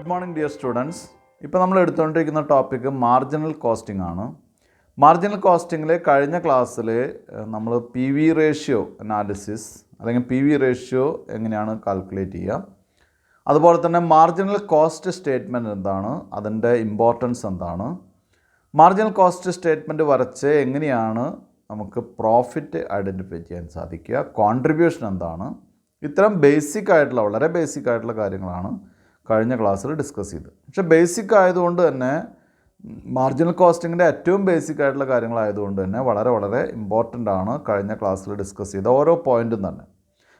Good morning dear students. ഇപ്പോൾ നമ്മൾ എടുത്തുകൊണ്ടിരിക്കുന്ന topic marginal costing ആണ്. മാർജിനൽ കോസ്റ്റിങ്ങിൽ കഴിഞ്ഞ ക്ലാസ്സിൽ നമ്മൾ പി വി റേഷ്യോ അനാലിസിസ് അല്ലെങ്കിൽ പി വി റേഷ്യോ എങ്ങനെയാണ് കാൽക്കുലേറ്റ് ചെയ്യുക, അതുപോലെ തന്നെ മാർജിനൽ കോസ്റ്റ് സ്റ്റേറ്റ്മെൻറ്റ് എന്താണ്, അതിൻ്റെ ഇമ്പോർട്ടൻസ് എന്താണ്, മാർജിനൽ കോസ്റ്റ് സ്റ്റേറ്റ്മെൻറ്റ് വരച്ച് എങ്ങനെയാണ് നമുക്ക് പ്രോഫിറ്റ് ഐഡൻറ്റിഫൈ ചെയ്യാൻ സാധിക്കുക, കോൺട്രിബ്യൂഷൻ എന്താണ്, ഇത്തരം വളരെ ബേസിക് ആയിട്ടുള്ള കാര്യങ്ങളാണ് കഴിഞ്ഞ ക്ലാസ്സിൽ ഡിസ്കസ് ചെയ്തത്. പക്ഷേ ബേസിക് ആയതുകൊണ്ട് തന്നെ മാർജിനൽ കോസ്റ്റിങ്ങിൻ്റെ ഏറ്റവും ബേസിക് ആയിട്ടുള്ള കാര്യങ്ങളായതുകൊണ്ട് തന്നെ വളരെ ഇമ്പോർട്ടൻ്റ് ആണ് കഴിഞ്ഞ ക്ലാസ്സിൽ ഡിസ്കസ് ചെയ്ത ഓരോ പോയിൻറ്റും തന്നെ.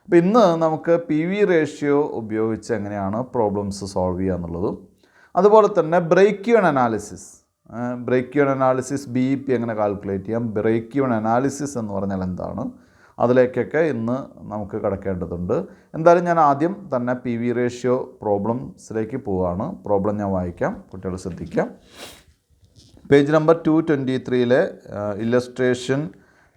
അപ്പോൾ ഇന്ന് നമുക്ക് പി വി റേഷ്യോ ഉപയോഗിച്ച് എങ്ങനെയാണ് പ്രോബ്ലംസ് സോൾവ് ചെയ്യുക എന്നുള്ളതും, അതുപോലെ തന്നെ break even analysis B E P എങ്ങനെ കാൽക്കുലേറ്റ് ചെയ്യാം, ബ്രേക്ക് ഈവൻ അനാലിസിസ് എന്ന് പറഞ്ഞാൽ എന്താണ്, അതിലേക്കൊക്കെ ഇന്ന് നമുക്ക് കടക്കേണ്ടതുണ്ട്. എന്തായാലും ഞാൻ ആദ്യം തന്നെ പി വി റേഷ്യോ പ്രോബ്ലംസിലേക്ക് പോവുകയാണ്. പ്രോബ്ലം ഞാൻ വായിക്കാം, കുട്ടികൾ ശ്രദ്ധിക്കാം. പേജ് നമ്പർ 223 ഇല്ലസ്ട്രേഷൻ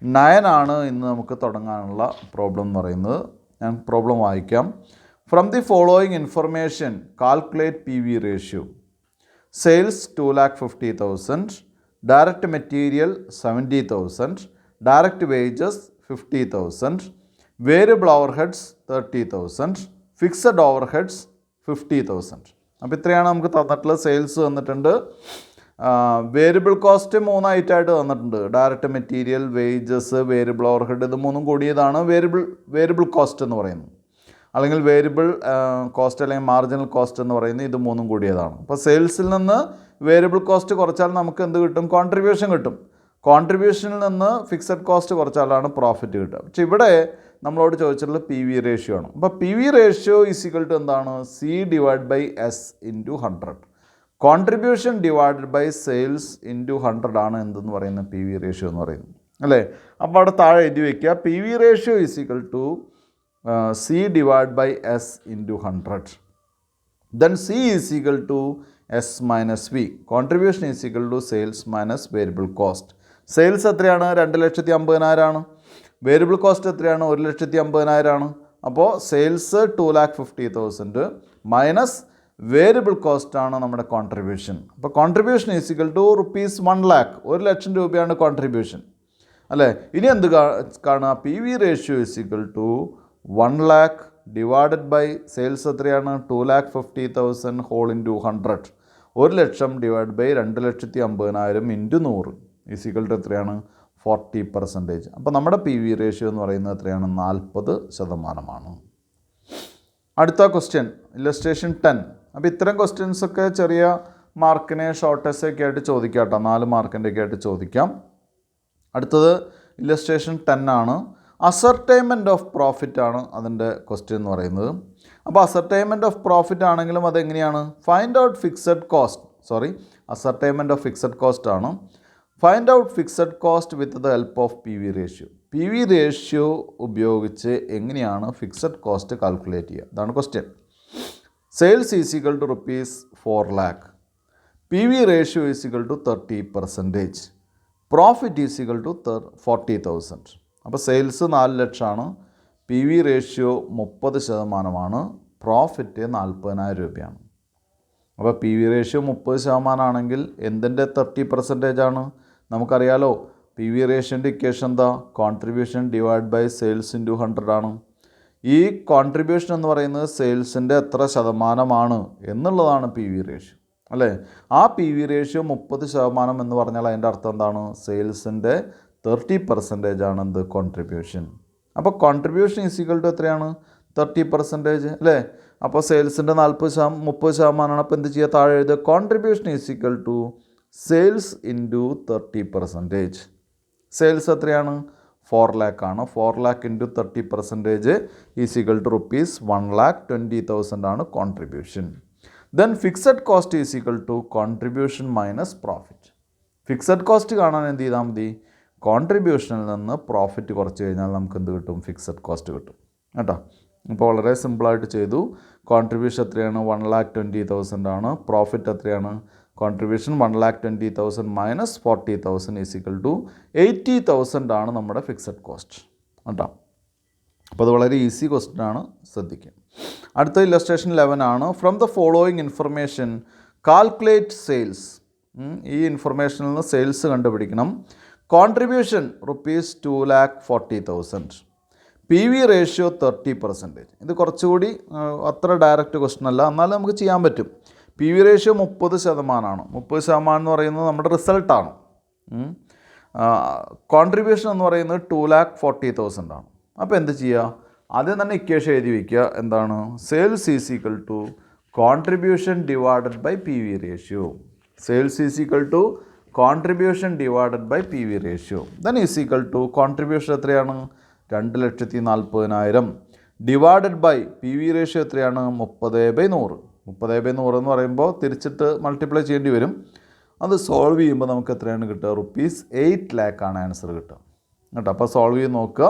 9 ആണ് ഇന്ന് നമുക്ക് തുടങ്ങാനുള്ള പ്രോബ്ലം എന്ന് പറയുന്നത്. ഞാൻ പ്രോബ്ലം വായിക്കാം. From the following information calculate P V ratio. Sales 2,50,000, direct material 70,000, direct wages 50,000, variable overheads 30,000, fixed overheads 50,000. അപ്പോൾ ഇത്രയാണ് നമുക്ക് തന്നിട്ടുള്ളത്. സെയിൽസ് തന്നിട്ടുണ്ട്, വേരിയബിൾ കോസ്റ്റ് 3 ഐറ്റമായിട്ട് തന്നിട്ടുണ്ട്. Direct material, wages, variable overhead, ഇത് മൂന്നും കൂടിയതാണ് വേരിയബിൾ കോസ്റ്റ് എന്ന് പറയുന്നത്, അല്ലെങ്കിൽ വേരിയബിൾ കോസ്റ്റ് അല്ലെങ്കിൽ മാർജിനൽ കോസ്റ്റ് എന്ന് പറയുന്നത് ഇത് മൂന്നും കൂടിയതാണ്. അപ്പോൾ സെയിൽസിൽ നിന്ന് വേരിയബിൾ കോസ്റ്റ് കുറച്ചാൽ നമുക്ക് എന്ത് കിട്ടും? കോൺട്രിബ്യൂഷൻ കിട്ടും. കോൺട്രിബ്യൂഷനിൽ നിന്ന് ഫിക്സഡ് കോസ്റ്റ് കുറച്ചാലാണ് പ്രോഫിറ്റ് കിട്ടുക. പക്ഷേ ഇവിടെ നമ്മളോട് ചോദിച്ചിട്ടുള്ളത് പി വി റേഷ്യോ ആണ്. അപ്പോൾ P V ratio equal to എന്താണ്? C divide by S into 100. Contribution divided by sales into 100 ആണ് എന്തെന്ന് പറയുന്നത് പി വി റേഷ്യോ എന്ന് പറയുന്നത്, അല്ലേ? അപ്പോൾ അവിടെ താഴെ എഴുതി വയ്ക്കുക, P V ratio equal to C divide by S into 100. Then C equal to S minus V. Contribution equal to sales minus variable cost. Sales എത്രയാണ്? 2,50,000 ആണ്. വേരിയബിൾ കോസ്റ്റ് എത്രയാണ്? 1,50,000 ആണ്. അപ്പോൾ സെയിൽസ് 2,50,000 മൈനസ് വേരിയബിൾ കോസ്റ്റ് ആണ് നമ്മുടെ contribution. അപ്പോൾ contribution equal to rupees 1,00,000, 1,00,000 രൂപയാണ് contribution, അല്ലേ? ഇനി എന്ത് കാണുക? P V ratio equal to 1,00,000 divided by sales എത്രയാണ്? 2,50,000 whole into 100. 1,00,000 divide by 2,50,000 into 100 equal to എത്രയാണ്? 40%. അപ്പോൾ നമ്മുടെ പി വി റേഷ്യോ എന്ന് പറയുന്നത് എത്രയാണ്? 40%. അടുത്ത ക്വസ്റ്റ്യൻ ഇല്ലസ്ട്രേഷൻ 10. അപ്പോൾ ഇത്തരം ക്വസ്റ്റ്യൻസൊക്കെ ചെറിയ മാർക്കിന് ഷോർട്ടേജൊക്കെ ആയിട്ട് ചോദിക്കാം കേട്ടോ, 4 മാർക്കിൻ്റെ ഒക്കെ ആയിട്ട് ചോദിക്കാം. അടുത്തത് ഇല്ലസ്ട്രേഷൻ 10 ആണ്. അസർട്ടൈൻമെൻറ്റ് ഓഫ് പ്രോഫിറ്റ് ആണ് അതിൻ്റെ ക്വസ്റ്റ്യൻ എന്ന് പറയുന്നത്. അപ്പോൾ അസർട്ടൈൻമെൻറ്റ് ഓഫ് പ്രോഫിറ്റ് ആണെങ്കിലും അതെങ്ങനെയാണ്? Find out fixed cost, ascertainment of fixed cost ആണ്. Find out fixed cost with the help of P V ratio. P V ratio ഉപയോഗിച്ച് എങ്ങനെയാണ് ഫിക്സഡ് കോസ്റ്റ് കാൽക്കുലേറ്റ് ചെയ്യുക? അതാണ് question. Sales equal to rupees 4,00,000, P V ratio equal to 30%, profit equal to 40,000. അപ്പോൾ sales 4,00,000 ആണ്, P V ratio 30% profit 40,000 രൂപയാണ്. അപ്പോൾ P V ratio 30% ആണെങ്കിൽ എന്തിൻ്റെ 30% ആണ്? നമുക്കറിയാലോ പി വി റേഷ്യോൻ്റെ ഇക്വേഷൻ എന്താ? Contribution divide by sales into 100 ആണ്. ഈ കോൺട്രിബ്യൂഷൻ എന്ന് പറയുന്നത് സെയിൽസിൻ്റെ എത്ര ശതമാനമാണ് എന്നുള്ളതാണ് പി വി റേഷ്യോ, അല്ലേ? ആ പി വി റേഷ്യോ 30% എന്ന് പറഞ്ഞാൽ അതിൻ്റെ അർത്ഥം എന്താണ്? സെയിൽസിൻ്റെ 30% ആണ് എന്ത്? കോൺട്രിബ്യൂഷൻ. അപ്പോൾ കോൺട്രിബ്യൂഷൻ ഈക്വൽ ടു എത്രയാണ്? 30%, അല്ലേ? അപ്പോൾ സെയിൽസിൻ്റെ 30%. അപ്പോൾ എന്ത് ചെയ്യുക? താഴെ എഴുതുക, contribution equal to sales into 30%. Sales എത്രയാണ്? 4,00,000 ആണ്. 4,00,000 ഇൻറ്റു 30% ഈക്വൽ ടു റുപ്പീസ് 1,20,000 ആണ് contribution. Then fixed cost equal to contribution minus profit. Fixed cost കാണാൻ എന്ത് ചെയ്താൽ മതി? കോൺട്രിബ്യൂഷനിൽ നിന്ന് പ്രോഫിറ്റ് കുറച്ച് കഴിഞ്ഞാൽ നമുക്ക് എന്ത് കിട്ടും? ഫിക്സഡ് കോസ്റ്റ് കിട്ടും കേട്ടോ. ഇപ്പോൾ വളരെ സിമ്പിളായിട്ട് ചെയ്തു. കോൺട്രിബ്യൂഷൻ എത്രയാണ്? 1,20,000 ആണ്. പ്രോഫിറ്റ് എത്രയാണ്? കോൺട്രിബ്യൂഷൻ 1,20,000 മൈനസ് 40,000 ഈക്വൽ ടു 80,000 ആണ് നമ്മുടെ ഫിക്സഡ് കോസ്റ്റ് കേട്ടോ. അപ്പോൾ അത് വളരെ ഈസി ക്വസ്റ്റ്യൻ ആണ്, ശ്രദ്ധിക്കുക. അടുത്ത ഇല്ലസ്ട്രേഷൻ 11 ആണ്. From the following information calculate sales. ഈ ഇൻഫർമേഷനിൽ നിന്ന് സെയിൽസ് കണ്ടുപിടിക്കണം. കോൺട്രിബ്യൂഷൻ ₹2,40,000. PV ratio 30%. ഇത് കുറച്ചുകൂടി അത്ര ഡയറക്റ്റ് ക്വസ്റ്റൻ അല്ല, എന്നാലും നമുക്ക് ചെയ്യാൻ പറ്റും. PV ratio 30%. 30% എന്ന് പറയുന്നത് നമ്മുടെ റിസൾട്ടാണ്. കോൺട്രിബ്യൂഷൻ എന്ന് പറയുന്നത് 2,40,000 ആണ്. അപ്പോൾ എന്ത് ചെയ്യുക? ആദ്യം തന്നെ ഇക്വേഷൻ എഴുതി വയ്ക്കുക. എന്താണ്? Sales is equal to contribution divided by PV ratio. Sales is equal to contribution divided by PV ratio. Then is equal to contribution എത്രയാണ്? 2,40,000 ഡിവൈഡഡ് ബൈ PV റേഷ്യോ എത്രയാണ്? 30/100. 30/100 എന്ന് പറയുമ്പോൾ തിരിച്ചിട്ട് മൾട്ടിപ്ലൈ ചെയ്യേണ്ടി വരും. അത് സോൾവ് ചെയ്യുമ്പോൾ നമുക്ക് എത്രയാണ് കിട്ടുക? ₹8 lakh ആണ് ആൻസർ കിട്ടുക കേട്ടോ. അപ്പോൾ സോൾവ് ചെയ്ത് നോക്കുക.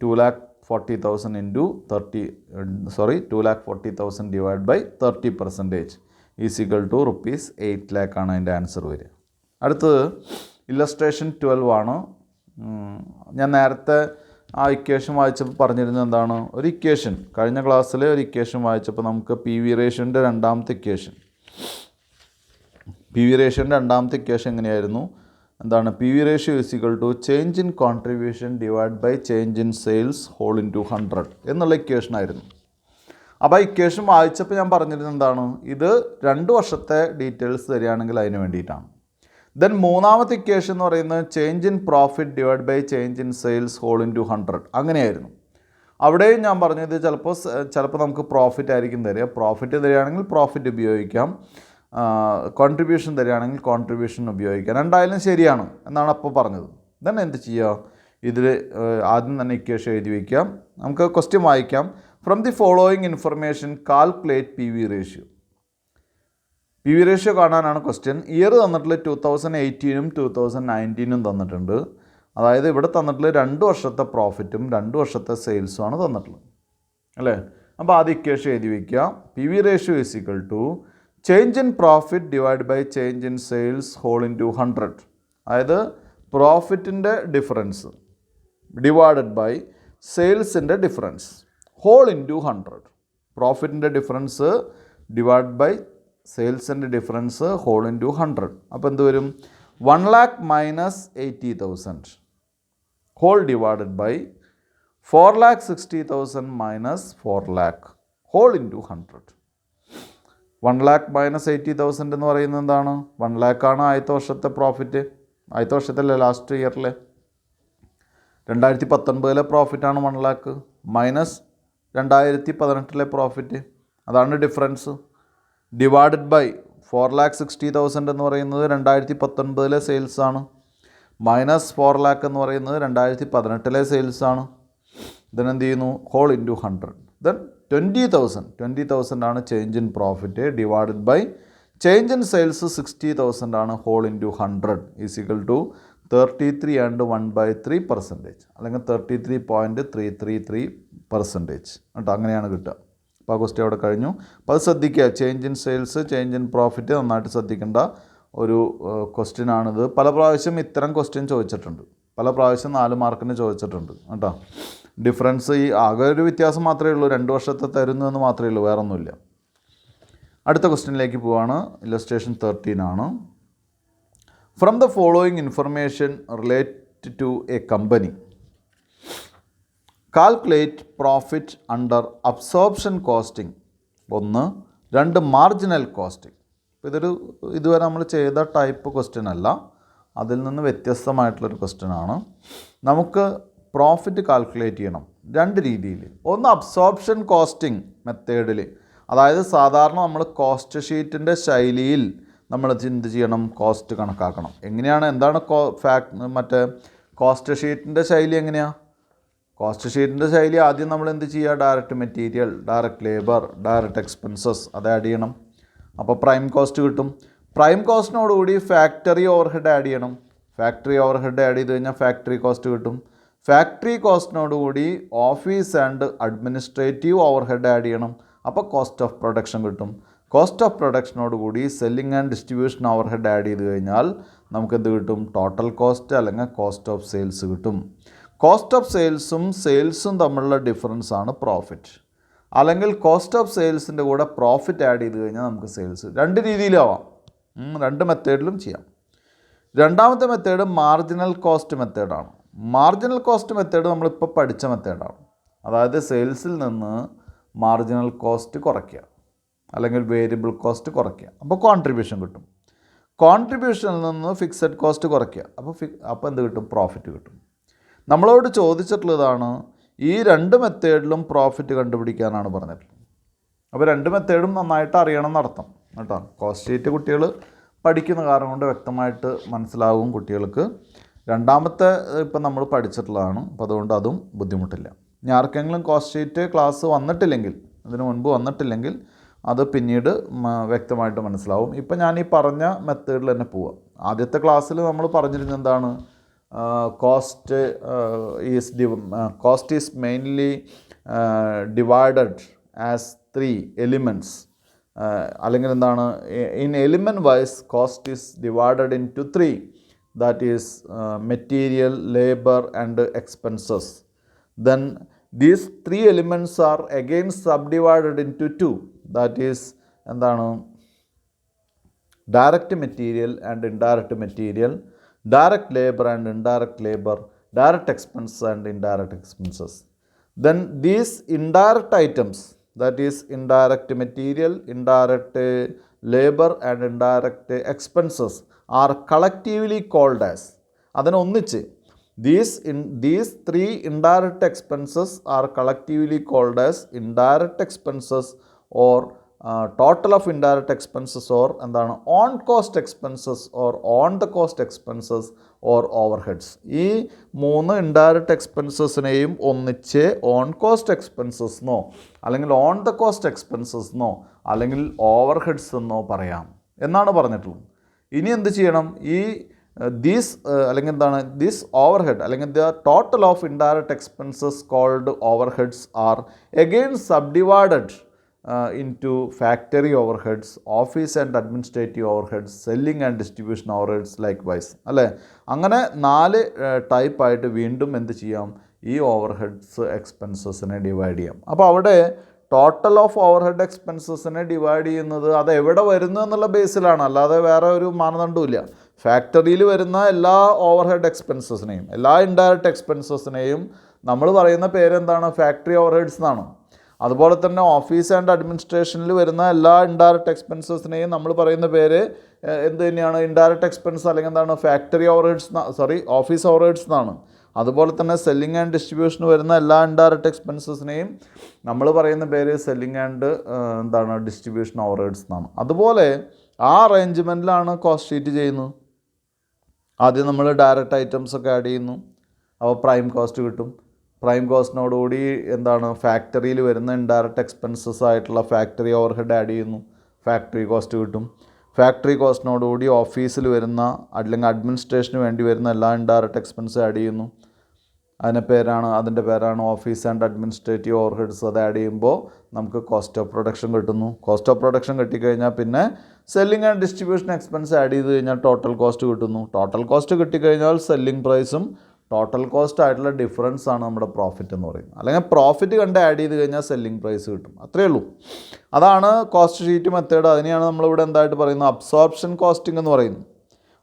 2,40,000 into 2,40,000 divide by 30% is equal to ₹8 lakh ആണ് അതിൻ്റെ ആൻസർ വരിക. അടുത്തത് ഇല്ലസ്ട്രേഷൻ 12 ആണ്. ഞാൻ നേരത്തെ ആ ഇക്വേഷൻ വായിച്ചപ്പോൾ പറഞ്ഞിരുന്നത് എന്താണ്? ഒരു ഇക്വേഷൻ കഴിഞ്ഞ ക്ലാസ്സിൽ ഒരു ഇക്വേഷൻ വായിച്ചപ്പോൾ നമുക്ക് PV റേഷ്യോൻ്റെ രണ്ടാമത്തെ ഇക്വേഷൻ എങ്ങനെയായിരുന്നു? എന്താണ്? PV ratio is equal to change in contribution divide by change in sales whole into 100 എന്നുള്ള ഇക്വേഷനായിരുന്നു. അപ്പോൾ ആ ഇക്വേഷൻ വായിച്ചപ്പോൾ ഞാൻ പറഞ്ഞിരുന്നത് എന്താണ്? ഇത് 2 വർഷത്തെ ഡീറ്റെയിൽസ് തരികയാണെങ്കിൽ അതിന് വേണ്ടിയിട്ടാണ്. ദെൻ മൂന്നാമത്തെ ഇക്വേഷൻ എന്ന് പറയുന്നത് change in profit divide by change in sales whole into 100 അങ്ങനെയായിരുന്നു. അവിടെയും ഞാൻ പറഞ്ഞത് ചിലപ്പോൾ നമുക്ക് പ്രോഫിറ്റ് ആയിരിക്കും തരിക. പ്രോഫിറ്റ് തരികയാണെങ്കിൽ പ്രോഫിറ്റ് ഉപയോഗിക്കാം, കോൺട്രിബ്യൂഷൻ തരികയാണെങ്കിൽ കോൺട്രിബ്യൂഷൻ ഉപയോഗിക്കാം. രണ്ടായാലും ശരിയാണ് എന്നാണ് അപ്പോൾ പറഞ്ഞത്. ദെൻ എന്ത് ചെയ്യുക? ഇതിൽ ആദ്യം തന്നെ ഇക്വേഷൻ എഴുതി വയ്ക്കാം. നമുക്ക് ക്വസ്റ്റ്യൻ വായിക്കാം. From the following information calculate PV ratio. PV ratio കാണാനാണ് ക്വസ്റ്റ്യൻ. ഇയർ തന്നിട്ടുള്ള 2018 2019 തന്നിട്ടുണ്ട്. അതായത് ഇവിടെ തന്നിട്ടുള്ള 2 വർഷത്തെ പ്രോഫിറ്റും 2 വർഷത്തെ സെയിൽസുമാണ് തന്നിട്ടുള്ളത് അല്ലേ. അപ്പോൾ ആദ്യം ഇക്വേഷൻ എഴുതി വയ്ക്കുക. PV ratio is equal to change in profit divide by change in sales whole into 100. അതായത് പ്രോഫിറ്റിൻ്റെ ഡിഫറൻസ് ഡിവൈഡഡ് ബൈ സെയിൽസിൻ്റെ ഡിഫറൻസ് ഹോൾ ഇൻറ്റു 100. പ്രോഫിറ്റിൻ്റെ ഡിഫറൻസ് ഡിവൈഡ് ബൈ സെയിൽസിൻ്റെ ഡിഫറൻസ് ഹോൾ ഇൻറ്റു 100. അപ്പോൾ എന്ത് വരും? 1 lakh minus 80,000 whole divided by 4,60,000 minus 4 lakh whole into 100. 1 lakh minus 80,000 എന്ന് പറയുന്നത് എന്താണ്? 1 lakh ആണ് ആദ്യത്തെ വർഷത്തെ പ്രോഫിറ്റ്. ആദ്യത്തെ വർഷത്തല്ലേ, ലാസ്റ്റ് ഇയറിലെ 2019 പ്രോഫിറ്റാണ് 1 lakh മൈനസ് 2018 പ്രോഫിറ്റ്. അതാണ് ഡിഫറൻസ്. ഡിവൈഡഡ് ബൈ 4,60,000 എന്ന് പറയുന്നത് 2019 സെയിൽസാണ്, മൈനസ് 4 lakh എന്ന് പറയുന്നത് 2018 സെയിൽസാണ്. ഇതിനെന്ത് ചെയ്യുന്നു? Whole into 100. ദെൻ 20,000 ആണ് change in profit divided by change in sales 60,000 ആണ് whole into 100 is equal to 33 and 1/3% അല്ലെങ്കിൽ 33.333% കേട്ടോ. അങ്ങനെയാണ് കിട്ടുക. അപ്പോൾ ആ ക്വസ്റ്റ്യൻ അവിടെ കഴിഞ്ഞു. അപ്പോൾ അത് ശ്രദ്ധിക്കുക. Change in sales, change in profit നന്നായിട്ട് ശ്രദ്ധിക്കേണ്ട ഒരു ക്വസ്റ്റ്യനാണിത്. പല പ്രാവശ്യം ഇത്തരം ക്വസ്റ്റ്യൻ ചോദിച്ചിട്ടുണ്ട്. പല പ്രാവശ്യം 4 മാർക്കിന് ചോദിച്ചിട്ടുണ്ട് കേട്ടോ. ഡിഫറൻസ് ഈ ആകെ ഒരു വ്യത്യാസം മാത്രമേ ഉള്ളൂ. 2 വർഷത്തെ തരുന്നു എന്ന് മാത്രമേ ഉള്ളൂ, വേറെ ഒന്നുമില്ല. അടുത്ത ക്വസ്റ്റ്യനിലേക്ക് പോവാണ്. ഇല്ലസ്ട്രേഷൻ 13 ആണ്. From the following information related to a company calculate profit under absorption costing. 1, 2 marginal costing. ഇതൊരു ഇതുവരെ നമ്മൾ ചെയ്ത ടൈപ്പ് ക്വസ്റ്റ്യൻ അല്ല, അതിൽ നിന്ന് വ്യത്യസ്തമായിട്ടുള്ളൊരു ക്വസ്റ്റ്യനാണ്. നമുക്ക് പ്രോഫിറ്റ് കാൽക്കുലേറ്റ് ചെയ്യണം 2 രീതിയിൽ. ഒന്ന് അബ്സോർപ്ഷൻ കോസ്റ്റിംഗ് മെത്തേഡിൽ, അതായത് സാധാരണ നമ്മൾ കോസ്റ്റ് ഷീറ്റിൻ്റെ ശൈലിയിൽ നമ്മൾ എന്ത് ചെയ്യണം? കോസ്റ്റ് കണക്കാക്കണം. എങ്ങനെയാണ്? എന്താണ് മറ്റേ കോസ്റ്റ് ഷീറ്റിൻ്റെ ശൈലി എങ്ങനെയാണ്? കോസ്റ്റ് ഷീറ്റിൻ്റെ ശൈലി ആദ്യം നമ്മൾ എന്ത് ചെയ്യുക? Direct material, direct labour, direct expenses അത് ആഡ് ചെയ്യണം. അപ്പോൾ പ്രൈം കോസ്റ്റ് കിട്ടും. പ്രൈം കോസ്റ്റിനോടുകൂടി ഫാക്ടറി ഓവർഹെഡ് ആഡ് ചെയ്യണം. ഫാക്ടറി ഓവർഹെഡ് ആഡ് ചെയ്ത് കഴിഞ്ഞാൽ ഫാക്ടറി കോസ്റ്റ് കിട്ടും. ഫാക്ടറി കോസ്റ്റിനോടുകൂടി office and administrative overhead add ചെയ്യണം. അപ്പോൾ കോസ്റ്റ് ഓഫ് പ്രൊഡക്ഷൻ കിട്ടും. കോസ്റ്റ് ഓഫ് പ്രൊഡക്ഷനോടുകൂടി selling and distribution overhead add ചെയ്ത് കഴിഞ്ഞാൽ നമുക്കെന്ത് കിട്ടും? ടോട്ടൽ കോസ്റ്റ് അല്ലെങ്കിൽ കോസ്റ്റ് ഓഫ് സെയിൽസ് കിട്ടും. കോസ്റ്റ് ഓഫ് സെയിൽസും തമ്മിലുള്ള ഡിഫറൻസ് ആണ് പ്രോഫിറ്റ്. അല്ലെങ്കിൽ കോസ്റ്റ് ഓഫ് സെയിൽസിൻ്റെ കൂടെ പ്രോഫിറ്റ് ആഡ് ചെയ്ത് കഴിഞ്ഞാൽ നമുക്ക് സെയിൽസ്. രണ്ട് രീതിയിലാവാം, രണ്ട് മെത്തേഡിലും ചെയ്യാം. രണ്ടാമത്തെ മെത്തേഡ് മാർജിനൽ കോസ്റ്റ് മെത്തേഡാണ്. മാർജിനൽ കോസ്റ്റ് മെത്തേഡ് നമ്മളിപ്പോൾ പഠിച്ച മെത്തേഡാണ്. അതായത് സെയിൽസിൽ നിന്ന് മാർജിനൽ കോസ്റ്റ് കുറയ്ക്കുക അല്ലെങ്കിൽ വേരിയബിൾ കോസ്റ്റ് കുറയ്ക്കുക, അപ്പോൾ കോൺട്രിബ്യൂഷൻ കിട്ടും. കോൺട്രിബ്യൂഷനിൽ നിന്ന് ഫിക്സഡ് കോസ്റ്റ് കുറയ്ക്കുക, അപ്പോൾ എന്ത് കിട്ടും? പ്രോഫിറ്റ് കിട്ടും. നമ്മളോട് ചോദിച്ചിട്ടുള്ളതാണ് ഈ രണ്ട് മെത്തേഡിലും പ്രോഫിറ്റ് കണ്ടുപിടിക്കാനാണ് പറഞ്ഞിട്ടുള്ളത്. അപ്പോൾ രണ്ട് മെത്തേഡും നന്നായിട്ട് അറിയണം എന്നർത്ഥം കേട്ടോ. കോസ്റ്റ് ഷീറ്റ് കുട്ടികൾ പഠിക്കുന്ന കാരണം കൊണ്ട് വ്യക്തമായിട്ട് മനസ്സിലാവും കുട്ടികൾക്ക്. രണ്ടാമത്തെ ഇപ്പം നമ്മൾ പഠിച്ചിട്ടുള്ളതാണ്, അപ്പോൾ അതുകൊണ്ട് അതും ബുദ്ധിമുട്ടില്ല. ഇനി ആർക്കെങ്കിലും കോസ്റ്റ് ഷീറ്റ് ക്ലാസ് വന്നിട്ടില്ലെങ്കിൽ, അതിന് മുൻപ് വന്നിട്ടില്ലെങ്കിൽ അത് പിന്നീട് വ്യക്തമായിട്ട് മനസ്സിലാവും. ഇപ്പം ഞാൻ ഈ പറഞ്ഞ മെത്തേഡിൽ തന്നെ പോവാം. ആദ്യത്തെ ക്ലാസ്സിൽ നമ്മൾ പറഞ്ഞിരുന്നത് എന്താണ്? Cost is mainly divided as 3 elements, അല്ലെങ്കിൽ എന്താണ്, in element wise cost is divided into 3, that is material, labour and expenses. Then these 3 elements are again subdivided into 2, that is എന്താണ്, direct material and indirect material, direct labor and indirect labor, direct expense and indirect expenses. Then these indirect items, that is indirect material, indirect labor and indirect expenses are collectively called as, അതിനെ ഒന്നിച്ച് these 3 indirect expenses are collectively called as indirect expenses or total of indirect expenses or എന്താണ് on cost expenses or on the cost expenses or overheads. ഈ 3 indirect എക്സ്പെൻസസിനെയും ഒന്നിച്ച് on cost expenses എന്നോ അല്ലെങ്കിൽ on the cost expenses എന്നോ അല്ലെങ്കിൽ overheads എന്നോ പറയാം എന്നാണ് പറഞ്ഞിട്ടുള്ളത്. ഇനി എന്ത് ചെയ്യണം? ഈ അല്ലെങ്കിൽ എന്താണ്, ദിസ് ഓവർഹെഡ് അല്ലെങ്കിൽ the total of indirect expenses called overheads are again subdivided into factory overheads, office and administrative overheads, selling and distribution overheads likewise, അല്ലേ? അങ്ങനെ 4 ടൈപ്പായിട്ട് വീണ്ടും എന്ത് ചെയ്യാം? ഈ ഓവർഹെഡ്സ് എക്സ്പെൻസസിനെ ഡിവൈഡ് ചെയ്യാം. അപ്പോൾ അവിടെ ടോട്ടൽ ഓഫ് ഓവർഹെഡ് എക്സ്പെൻസസിനെ ഡിവൈഡ് ചെയ്യുന്നത് അത് എവിടെ വരുന്നു എന്നുള്ള ബേസിലാണ്, അല്ലാതെ വേറെ ഒരു മാനദണ്ഡവുമില്ല. ഫാക്ടറിയിൽ വരുന്ന എല്ലാ ഓവർഹെഡ് എക്സ്പെൻസസിനെയും, എല്ലാ ഇൻഡയറക്റ്റ് എക്സ്പെൻസസിനെയും നമ്മൾ പറയുന്ന പേരെന്താണ്? ഫാക്ടറി ഓവർഹെഡ്സ് എന്നാണ്. അതുപോലെ തന്നെ ഓഫീസ് ആൻഡ് അഡ്മിനിസ്ട്രേഷനിൽ വരുന്ന എല്ലാ ഇൻഡയറക്റ്റ് എക്സ്പെൻസസിനെയും നമ്മൾ പറയുന്ന പേര് എന്ത് തന്നെയാണ്? ഇൻഡയറക്റ്റ് എക്സ്പെൻസ് അല്ലെങ്കിൽ എന്താണ്? ഫാക്ടറി ഓവർഹെഡ്സ്, ഓഫീസ് ഓവർഹെഡ്സ് എന്നാണ്. അതുപോലെ തന്നെ സെല്ലിംഗ് ആൻഡ് ഡിസ്ട്രിബ്യൂഷന് വരുന്ന എല്ലാ ഇൻഡയറക്റ്റ് എക്സ്പെൻസസിനെയും നമ്മൾ പറയുന്ന പേര് സെല്ലിംഗ് ആൻഡ് ഡിസ്ട്രിബ്യൂഷൻ ഓവർഹെഡ്സ് എന്നാണ്. അതുപോലെ ആ അറേഞ്ച്മെൻറ്റിലാണ് കോസ്റ്റ് ഷീറ്റ് ചെയ്യുന്നത്. ആദ്യം നമ്മൾ ഡയറക്റ്റ് ഐറ്റംസ് ഒക്കെ ആഡ് ചെയ്യുന്നു, അപ്പോൾ പ്രൈം കോസ്റ്റ് കിട്ടും. പ്രൈം കോസ്റ്റിനോടുകൂടി ഫാക്ടറിയിൽ വരുന്ന ഇൻഡയറക്റ്റ് എക്സ്പെൻസസ് ആയിട്ടുള്ള ഫാക്ടറി ഓവർഹെഡ് ആഡ് ചെയ്യുന്നു, ഫാക്ടറി കോസ്റ്റ് കിട്ടും. ഫാക്ടറി കോസ്റ്റിനോടുകൂടി ഓഫീസിൽ വരുന്ന അല്ലെങ്കിൽ അഡ്മിനിസ്ട്രേഷന് വേണ്ടി വരുന്ന എല്ലാ ഇൻഡയറക്റ്റ് എക്സ്പെൻസ് ആഡ് ചെയ്യുന്നു. അതിൻ്റെ പേരാണ് ഓഫീസ് ആൻഡ് അഡ്മിനിസ്ട്രേറ്റീവ് ഓവർഹെഡ്സ്. അത് ആഡ് ചെയ്യുമ്പോൾ നമുക്ക് കോസ്റ്റ് ഓഫ് പ്രൊഡക്ഷൻ കിട്ടുന്നു. കോസ്റ്റ് ഓഫ് പ്രൊഡക്ഷൻ കിട്ടിക്കഴിഞ്ഞാൽ പിന്നെ selling and distribution expense add ചെയ്ത് കഴിഞ്ഞാൽ ടോട്ടൽ കോസ്റ്റ് കിട്ടുന്നു. ടോട്ടൽ കോസ്റ്റ് കിട്ടിക്കഴിഞ്ഞാൽ സെല്ലിംഗ് പ്രൈസും ടോട്ടൽ കോസ്റ്റ് ആയിട്ടുള്ള ഡിഫറൻസ് ആണ് നമ്മുടെ പ്രോഫിറ്റ് എന്ന് പറയുന്നത്. അല്ലെങ്കിൽ പ്രോഫിറ്റ് കണ്ട് ആഡ് ചെയ്ത് കഴിഞ്ഞാൽ സെല്ലിംഗ് പ്രൈസ് കിട്ടും. അത്രയേ ഉള്ളൂ. അതാണ് കോസ്റ്റ് ഷീറ്റ് മെത്തേഡ്. അതിനെയാണ് നമ്മളിവിടെ എന്തായിട്ട് പറയുന്നത്? അബ്സോർപ്ഷൻ കോസ്റ്റിംഗ് എന്ന് പറയുന്നത്.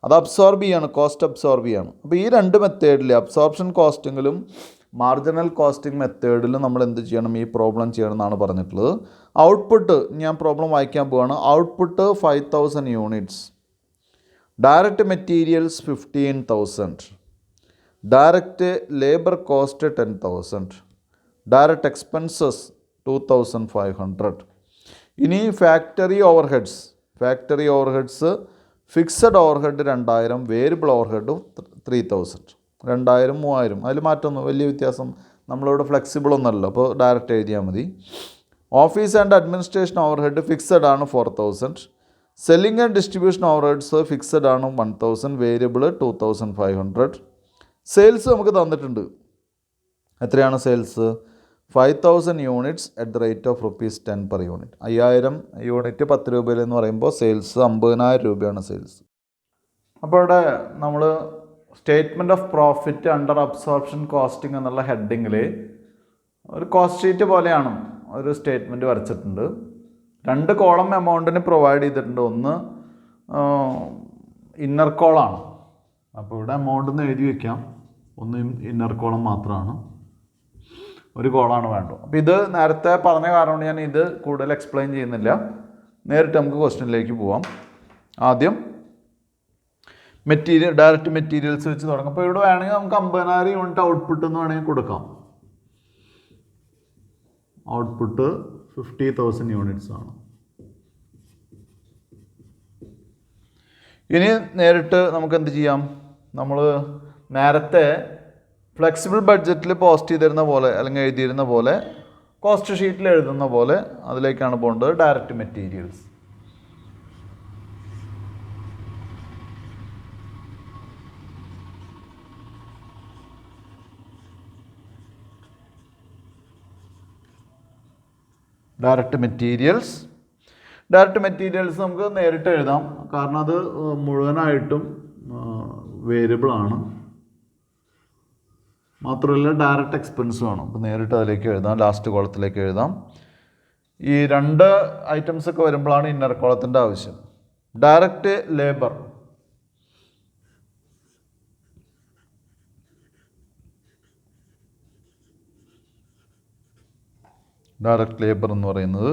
അത് അബ്സോർബ് ചെയ്യാണ്, കോസ്റ്റ് അബ്സോർബ് ചെയ്യാണ്. അപ്പോൾ ഈ രണ്ട് മെത്തേഡിൽ അബ്സോർപ്ഷൻ കോസ്റ്റിങ്ങിലും മാർജിനൽ കോസ്റ്റിംഗ് മെത്തേഡിലും നമ്മൾ എന്ത് ചെയ്യണം? ഈ പ്രോബ്ലം ചെയ്യണം എന്നാണ് പറഞ്ഞിട്ടുള്ളത്. ഔട്ട്പുട്ട് ഞാൻ പ്രോബ്ലം വായിക്കാൻ പോവുകയാണ്. Output 5000 units, direct materials 15,000, direct labour cost 10,000, direct expenses 2,500. ഇനി factory overheads fixed overhead 2000, variable overhead 3000. 2000, 3000 അതിൽ മാറ്റമൊന്നും വലിയ വ്യത്യാസം, നമ്മളിവിടെ ഫ്ലെക്സിബിൾ ഒന്നുമല്ലോ, അപ്പോൾ ഡയറക്റ്റ് എഴുതിയാൽ മതി. Office and administration overhead fixed ആണ് 4000, selling and distribution overheads fixed ആണ് 1000, വേരിയബിൾ 2500. സെയിൽസ് നമുക്ക് തന്നിട്ടുണ്ട്. എത്രയാണ് sales? 5000 units at the rate of ₹10 per unit. 5000 unit 10 രൂപയിൽ എന്ന് പറയുമ്പോൾ സെയിൽസ് 50,000 രൂപയാണ് സെയിൽസ്. അപ്പോൾ ഇവിടെ നമ്മൾ statement of profit under absorption costing എന്നുള്ള ഹെഡിങ്ങിൽ ഒരു കോസ്റ്റ് ഷീറ്റ് പോലെയാണ് ഒരു സ്റ്റേറ്റ്മെൻറ്റ് വരച്ചിട്ടുണ്ട്. 2 കോളം എമൗണ്ടിന് പ്രൊവൈഡ് ചെയ്തിട്ടുണ്ട്. ഒന്ന് ഇന്നർ കോളാണ്. അപ്പോൾ ഇവിടെ എമൗണ്ട് എന്ന് എഴുതി വയ്ക്കാം. ഒന്ന് ഇന്നർ കോളം മാത്രമാണ്, ഒരു കോളാണ് വേണ്ടത്. അപ്പോൾ ഇത് നേരത്തെ പറഞ്ഞ കാരണം ഞാൻ ഇത് കൂടുതൽ എക്സ്പ്ലെയിൻ ചെയ്യുന്നില്ല. നേരിട്ട് നമുക്ക് ക്വസ്റ്റ്യനിലേക്ക് പോവാം. ആദ്യം ഡയറക്റ്റ് മെറ്റീരിയൽസ് വെച്ച് തുടങ്ങാം. അപ്പോൾ ഇവിടെ വേണമെങ്കിൽ നമുക്ക് 50,000 യൂണിറ്റ് ഔട്ട്പുട്ട് എന്ന് വേണമെങ്കിൽ കൊടുക്കാം. ഔട്ട്പുട്ട് 50,000 യൂണിറ്റ്സ് ആണ്. ഇനി നേരിട്ട് നമുക്ക് എന്ത് ചെയ്യാം? നമ്മൾ നേരത്തെ ഫ്ലെക്സിബിൾ ബഡ്ജറ്റിൽ പോസ്റ്റ് ചെയ്തിരുന്ന പോലെ അല്ലെങ്കിൽ എഴുതിയിരുന്ന പോലെ കോസ്റ്റ് ഷീറ്റിൽ എഴുതുന്ന പോലെ അതിലേക്കാണ് പോകേണ്ടത്. Direct materials. ഡയറക്റ്റ് മെറ്റീരിയൽസ് നമുക്ക് നേരിട്ട് എഴുതാം, കാരണം അത് മുഴുവനായിട്ടും വേരിയബിൾ ആണ്. മാത്രമല്ല ഡയറക്റ്റ് എക്സ്പെൻസ് വേണം. അപ്പോൾ നേരിട്ട് അതിലേക്ക് എഴുതാം, ലാസ്റ്റ് കോളത്തിലേക്ക് എഴുതാം. ഈ 2 ഐറ്റംസ് ഒക്കെ വരുമ്പോഴാണ് ഇന്നർ കോളത്തിൻ്റെ ആവശ്യം. Direct labour. ഡയറക്റ്റ് ലേബർ എന്ന് പറയുന്നത്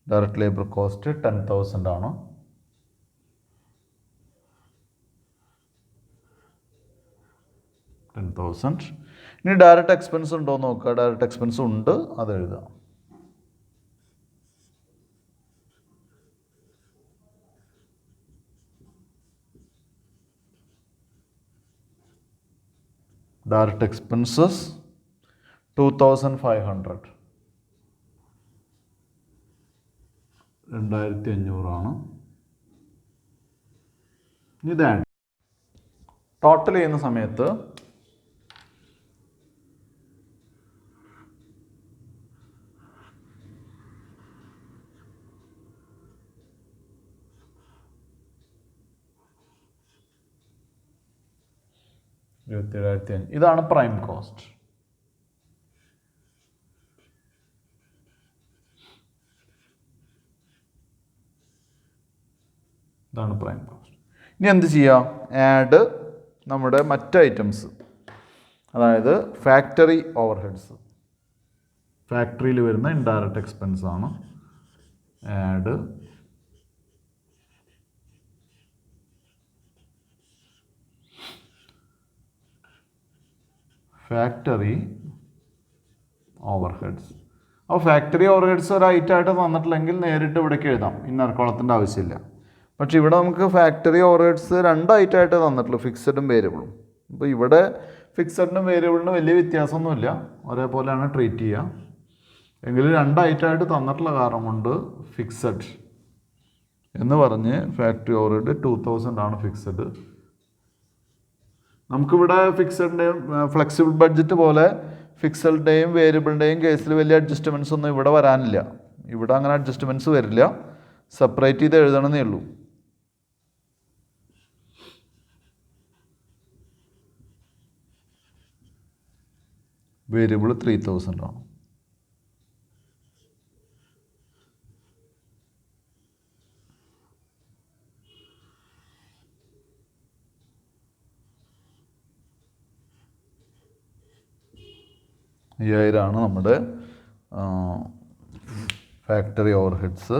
ഡയറക്റ്റ് ലേബർ കോസ്റ്റ് 10,000 ആണ്. ഇനി ഡയറക്റ്റ് എക്സ്പെൻസ് ഉണ്ടോ എന്ന് നോക്കുക. ഡയറക്റ്റ് എക്സ്പെൻസ് ഉണ്ട്, അത് എഴുതാം. ഡയറക്റ്റ് എക്സ്പെൻസസ് 2,500, 2,500 ആണ്. ഇതാണ് ടോട്ടൽ ചെയ്യുന്ന സമയത്ത് ഇതാണ് പ്രൈം കോസ്റ്റ്. ഇതാണ് പ്രൈം കോസ്റ്റ്. ഇനി എന്ത് ചെയ്യാം? ആഡ് നമ്മുടെ മറ്റ് ഐറ്റംസ്, അതായത് ഫാക്ടറി ഓവർഹെഡ്സ്. ഫാക്ടറിയിൽ വരുന്ന ഇൻഡയറക്റ്റ് എക്സ്പെൻസ് ആണ്. Add factory overheads. അപ്പോൾ ഫാക്ടറി ഓവർഹെഡ്സ് ഒരു ഐറ്റമായിട്ട് തന്നിട്ടില്ലെങ്കിൽ നേരിട്ട് ഇവിടേക്ക് എഴുതാം, ഇന്നർ കോളത്തിൻ്റെ ആവശ്യമില്ല. പക്ഷേ ഇവിടെ നമുക്ക് ഫാക്ടറി ഓവർഹെഡ്സ് 2 ഐറ്റമായിട്ട് തന്നിട്ടുള്ളൂ, ഫിക്സഡും വേരിയബിളും. അപ്പോൾ ഇവിടെ ഫിക്സഡിനും വേരിയബിളിനും വലിയ വ്യത്യാസമൊന്നുമില്ല, ഒരേപോലെയാണ് ട്രീറ്റ് ചെയ്യുക. എങ്കിലും 2 ഐറ്റമായിട്ട് തന്നിട്ടുള്ള കാരണം കൊണ്ട് ഫിക്സഡ് എന്ന് പറഞ്ഞ് ഫാക്ടറി ഓവർഹെഡ് 2,000 ആണ് ഫിക്സഡ്. നമുക്കിവിടെ ഫിക്സഡിൻ്റെയും ഫ്ലെക്സിബിൾ ബഡ്ജറ്റ് പോലെ ഫിക്സഡിൻ്റെയും വേരിയബിളിൻ്റെയും കേസിൽ വലിയ അഡ്ജസ്റ്റ്മെൻറ്റ്സ് ഒന്നും ഇവിടെ വരാനില്ല. ഇവിടെ അങ്ങനെ അഡ്ജസ്റ്റ്മെൻറ്റ്സ് വരില്ല, സെപ്പറേറ്റ് ചെയ്ത് എഴുതണമെന്നേ ഉള്ളൂ. വേരിയബിൾ 3,000 ആണ്. ആണ് നമ്മുടെ factory overheads.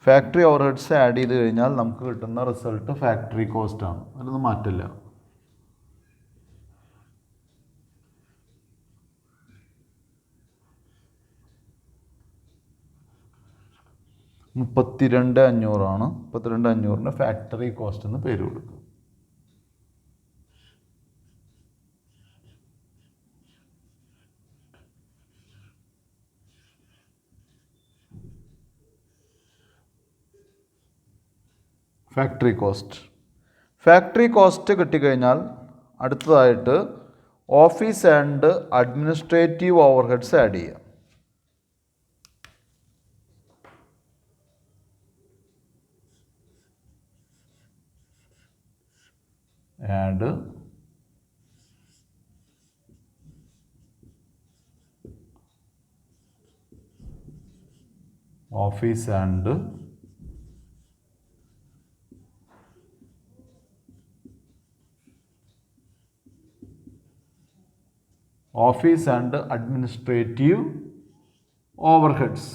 Factory overheads add ചെയ്ത് കഴിഞ്ഞാൽ നമുക്ക് കിട്ടുന്ന റിസൾട്ട് ഫാക്ടറി കോസ്റ്റ് ആണ്. അതിലൊന്നും മാറ്റില്ല. $32,500 ആണ്. 32,500 ഫാക്ടറി കോസ്റ്റ് എന്ന് പേര് കൊടുക്കും. ഫാക്ടറി കോസ്റ്റ് കിട്ടിക്കഴിഞ്ഞാൽ അടുത്തതായിട്ട് office and administrative overheads add ചെയ്യാം. Add office and administrative overheads.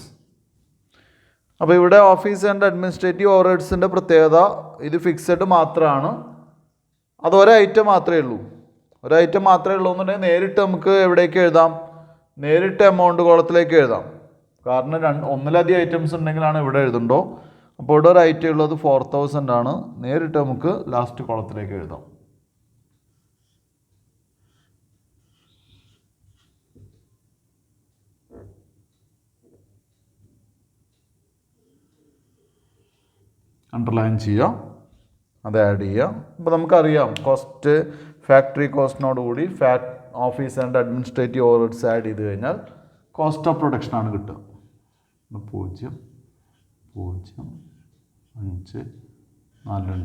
അപ്പോൾ ഇവിടെ ഓഫീസ് ആൻഡ് അഡ്മിനിസ്ട്രേറ്റീവ് ഓവർഹെഡ്സിൻ്റെ പ്രത്യേകത ഇത് ഫിക്സഡ് മാത്രമാണ്. അത് ഒരൈറ്റം മാത്രമേ ഉള്ളൂ. ഒരൈറ്റം മാത്രമേ ഉള്ളൂ എന്നുണ്ടെങ്കിൽ നേരിട്ട് നമുക്ക് എവിടേക്ക് എഴുതാം? നേരിട്ട് എമൗണ്ട് കോളത്തിലേക്ക് എഴുതാം. കാരണം ഒന്നിലധികം ഐറ്റംസ് ഉണ്ടെങ്കിലാണ് ഇവിടെ എഴുതുണ്ടോ. അപ്പോൾ ഇവിടെ ഒരു ഐറ്റം ഉള്ളത് 4000 ആണ്. നേരിട്ട് നമുക്ക് ലാസ്റ്റ് കോളത്തിലേക്ക് എഴുതാം. അണ്ടർലൈൻ ചെയ്യാം, അത് ആഡ് ചെയ്യാം. അപ്പോൾ നമുക്കറിയാം കോസ്റ്റ് ഫാക്ടറി കോസ്റ്റിനോടുകൂടി office and administrative overheads add ചെയ്ത് കഴിഞ്ഞാൽ കോസ്റ്റ് ഓഫ് പ്രൊഡക്ഷനാണ് കിട്ടുക. 0, 0, 5,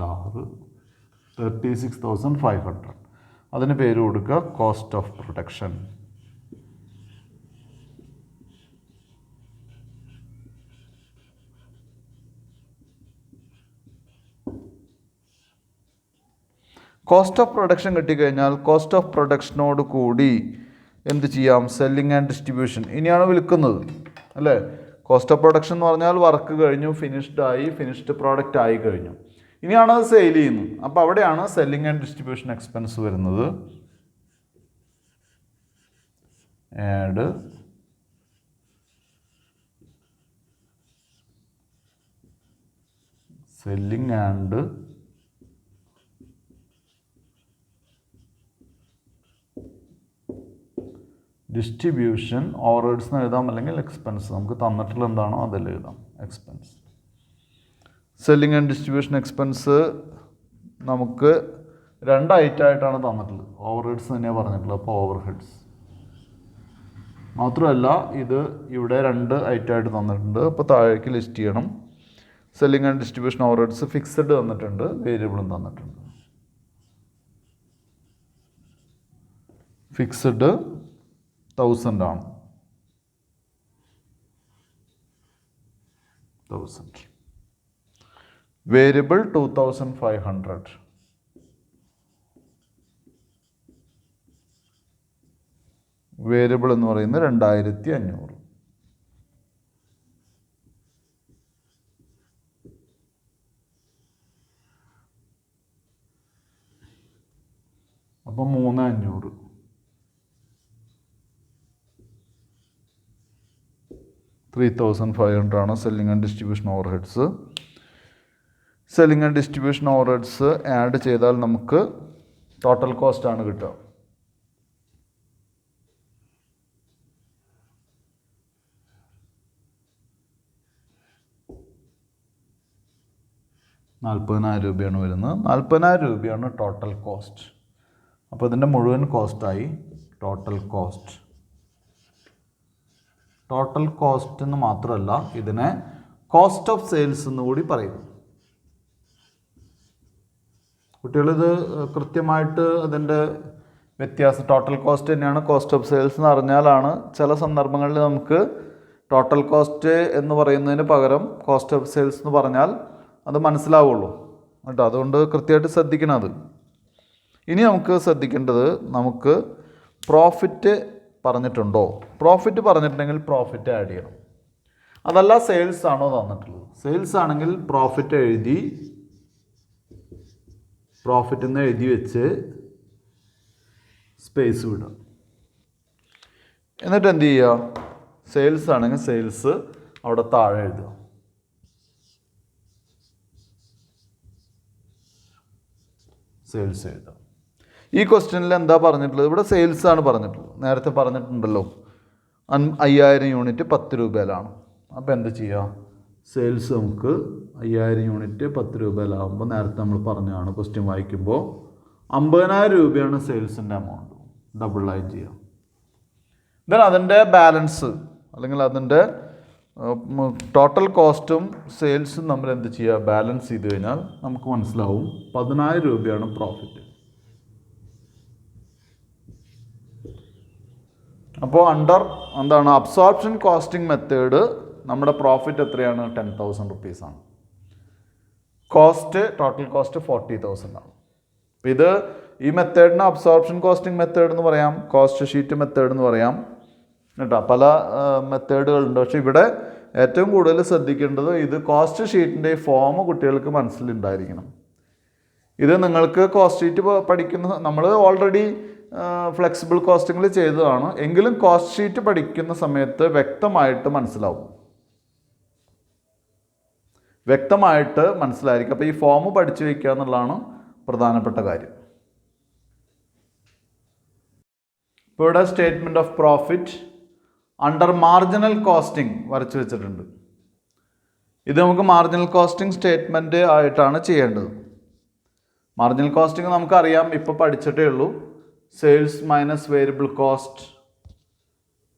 4, 6, 36,500. അതിന് പേര് കൊടുക്കുക cost of production. Cost of production കിട്ടിക്കഴിഞ്ഞാൽ കോസ്റ്റ് ഓഫ് പ്രൊഡക്ഷനോട് കൂടി എന്ത് ചെയ്യാം? Selling and distribution. ഇനിയാണ് വിൽക്കുന്നത് അല്ലേ? കോസ്റ്റ് ഓഫ് പ്രൊഡക്ഷൻ എന്ന് പറഞ്ഞാൽ വർക്ക് കഴിഞ്ഞു, ഫിനിഷ്ഡ് പ്രോഡക്റ്റ് ആയി കഴിഞ്ഞു. ഇനിയാണ് അത് സെയിൽ ചെയ്യുന്നത്. അപ്പോൾ അവിടെയാണ് സെല്ലിംഗ് ആൻഡ് ഡിസ്ട്രിബ്യൂഷൻ എക്സ്പെൻസ് വരുന്നത്. Add selling and distribution overheads എന്ന് എഴുതാം, അല്ലെങ്കിൽ എക്സ്പെൻസ്. നമുക്ക് തന്നിട്ടുള്ള എന്താണോ അതെല്ലാം എഴുതാം, expense. Selling and distribution expense നമുക്ക് 2 ഐറ്റമായിട്ടാണ് തന്നിട്ടുള്ളത്. ഓവർഹെഡ്സ് തന്നെയാണ് പറഞ്ഞിട്ടുള്ളത്. അപ്പോൾ ഓവർഹെഡ്സ് മാത്രമല്ല ഇത് ഇവിടെ 2 ഐറ്റമായിട്ട് തന്നിട്ടുണ്ട്. അപ്പോൾ താഴേക്ക് ലിസ്റ്റ് ചെയ്യണം. Selling and distribution overheads fixed തന്നിട്ടുണ്ട്, വേരിയബിളും തന്നിട്ടുണ്ട്. ഫിക്സഡ് 1000 ആണ്. 1000. വേരിയബിൾ 2500. വേരിയബിൾ എന്ന് പറയുന്നത് 2500. അപ്പം 3500. 3500 ആണ് selling and distribution overheads. Selling and distribution overheads add ചെയ്താൽ നമുക്ക് ടോട്ടൽ കോസ്റ്റ് ആണ് കിട്ടുക. ₹40,000 വരുന്നത്. 40,000 ടോട്ടൽ കോസ്റ്റ്. അപ്പോൾ ഇതിൻ്റെ മുഴുവൻ കോസ്റ്റായി ടോട്ടൽ കോസ്റ്റ്. ടോട്ടൽ കോസ്റ്റ് എന്ന് മാത്രമല്ല, ഇതിനെ കോസ്റ്റ് ഓഫ് സെയിൽസ് എന്നുകൂടി പറയും. കുട്ടികളിത് കൃത്യമായിട്ട് അതിൻ്റെ വ്യത്യാസം, ടോട്ടൽ കോസ്റ്റ് തന്നെയാണ് കോസ്റ്റ് ഓഫ് സെയിൽസ് എന്ന് അറിഞ്ഞാലാണ് ചില സന്ദർഭങ്ങളിൽ നമുക്ക് ടോട്ടൽ കോസ്റ്റ് എന്ന് പറയുന്നതിന് പകരം കോസ്റ്റ് ഓഫ് സെയിൽസ് എന്ന് പറഞ്ഞാൽ അത് മനസ്സിലാവുള്ളൂ കേട്ടോ. അതുകൊണ്ട് കൃത്യമായിട്ട് ശ്രദ്ധിക്കണം അത്. ഇനി നമുക്ക് ശ്രദ്ധിക്കേണ്ടത്, നമുക്ക് പ്രോഫിറ്റ് പറഞ്ഞിട്ടുണ്ടോ? പ്രോഫിറ്റ് പറഞ്ഞിട്ടുണ്ടെങ്കിൽ പ്രോഫിറ്റ് ആഡ് ചെയ്യണം. അതല്ല സെയിൽസ് ആണോ തന്നിട്ടുള്ളത്? സെയിൽസ് ആണെങ്കിൽ പ്രോഫിറ്റ് എഴുതി, പ്രോഫിറ്റ് എന്ന് എഴുതി വെച്ച് സ്പേസ് വിടുക. എന്നിട്ട് എന്ത് ചെയ്യുക? സെയിൽസ് ആണെങ്കിൽ സെയിൽസ് അവിടെ താഴെ എഴുതുക. സെയിൽസ് എഴുതുക. ഈ ക്വസ്റ്റ്യനിൽ എന്താ പറഞ്ഞിട്ടുള്ളത്? ഇവിടെ സെയിൽസ് ആണ് പറഞ്ഞിട്ടുള്ളത്. നേരത്തെ പറഞ്ഞിട്ടുണ്ടല്ലോ 5000 യൂണിറ്റ് 10 രൂപയിലാണ്. അപ്പോൾ എന്ത് ചെയ്യുക? സെയിൽസ് നമുക്ക് 5000 യൂണിറ്റ് 10 രൂപയിലാകുമ്പോൾ നേരത്തെ നമ്മൾ പറഞ്ഞതാണ് ക്വസ്റ്റ്യൻ വായിക്കുമ്പോൾ 50,000 രൂപയാണ് സെയിൽസിൻ്റെ എമൗണ്ട്. ഡബിൾ ലൈൻ ചെയ്യാം. ദെൻ അതിൻ്റെ ബാലൻസ് അല്ലെങ്കിൽ അതിൻ്റെ ടോട്ടൽ കോസ്റ്റും സെയിൽസും നമ്മൾ എന്ത് ചെയ്യുക? ബാലൻസ് ചെയ്ത് കഴിഞ്ഞാൽ നമുക്ക് മനസ്സിലാവും 10,000 രൂപയാണ് പ്രോഫിറ്റ്. അപ്പോൾ എന്താണ് അബ്സോർപ്ഷൻ കോസ്റ്റിംഗ് മെത്തേഡ് നമ്മുടെ പ്രോഫിറ്റ് എത്രയാണ്? 10,000 റുപ്പീസാണ്. കോസ്റ്റ്, ടോട്ടൽ കോസ്റ്റ് 40,000 ആണ്. അപ്പോൾ ഇത് ഈ മെത്തേഡിന് അബ്സോർപ്ഷൻ കോസ്റ്റിംഗ് മെത്തേഡ് എന്ന് പറയാം, കോസ്റ്റ് ഷീറ്റ് മെത്തേഡ് എന്ന് പറയാം കേട്ടോ. പല മെത്തേഡുകളുണ്ട്. പക്ഷേ ഇവിടെ ഏറ്റവും കൂടുതൽ ശ്രദ്ധിക്കേണ്ടത് ഇത് കോസ്റ്റ് ഷീറ്റിൻ്റെ ഫോം കുട്ടികൾക്ക് മനസ്സിലുണ്ടായിരിക്കണം. ഇത് നിങ്ങൾക്ക് കോസ്റ്റ് ഷീറ്റ് പഠിക്കുന്ന, നമ്മൾ ഓൾറെഡി ഫ്ലെക്സിബിൾ കോസ്റ്റിങ്ങിൽ ചെയ്തതാണ്, എങ്കിലും കോസ്റ്റ് ഷീറ്റ് പഠിക്കുന്ന സമയത്ത് വ്യക്തമായിട്ട് മനസ്സിലായിരിക്കും. അപ്പോൾ ഈ ഫോം പഠിച്ചു വയ്ക്കുക എന്നുള്ളതാണ് പ്രധാനപ്പെട്ട കാര്യം. ഇപ്പോൾ ഇവിടെ statement of profit under marginal costing വരച്ചു വെച്ചിട്ടുണ്ട്. ഇത് നമുക്ക് മാർജിനൽ കോസ്റ്റിംഗ് സ്റ്റേറ്റ്മെൻറ്റ് ആയിട്ടാണ് ചെയ്യേണ്ടത്. മാർജിനൽ കോസ്റ്റിംഗ് നമുക്കറിയാം, ഇപ്പോൾ പഠിച്ചിട്ടേ ഉള്ളൂ. സെയിൽസ് മൈനസ് വേരിയബിൾ കോസ്റ്റ്,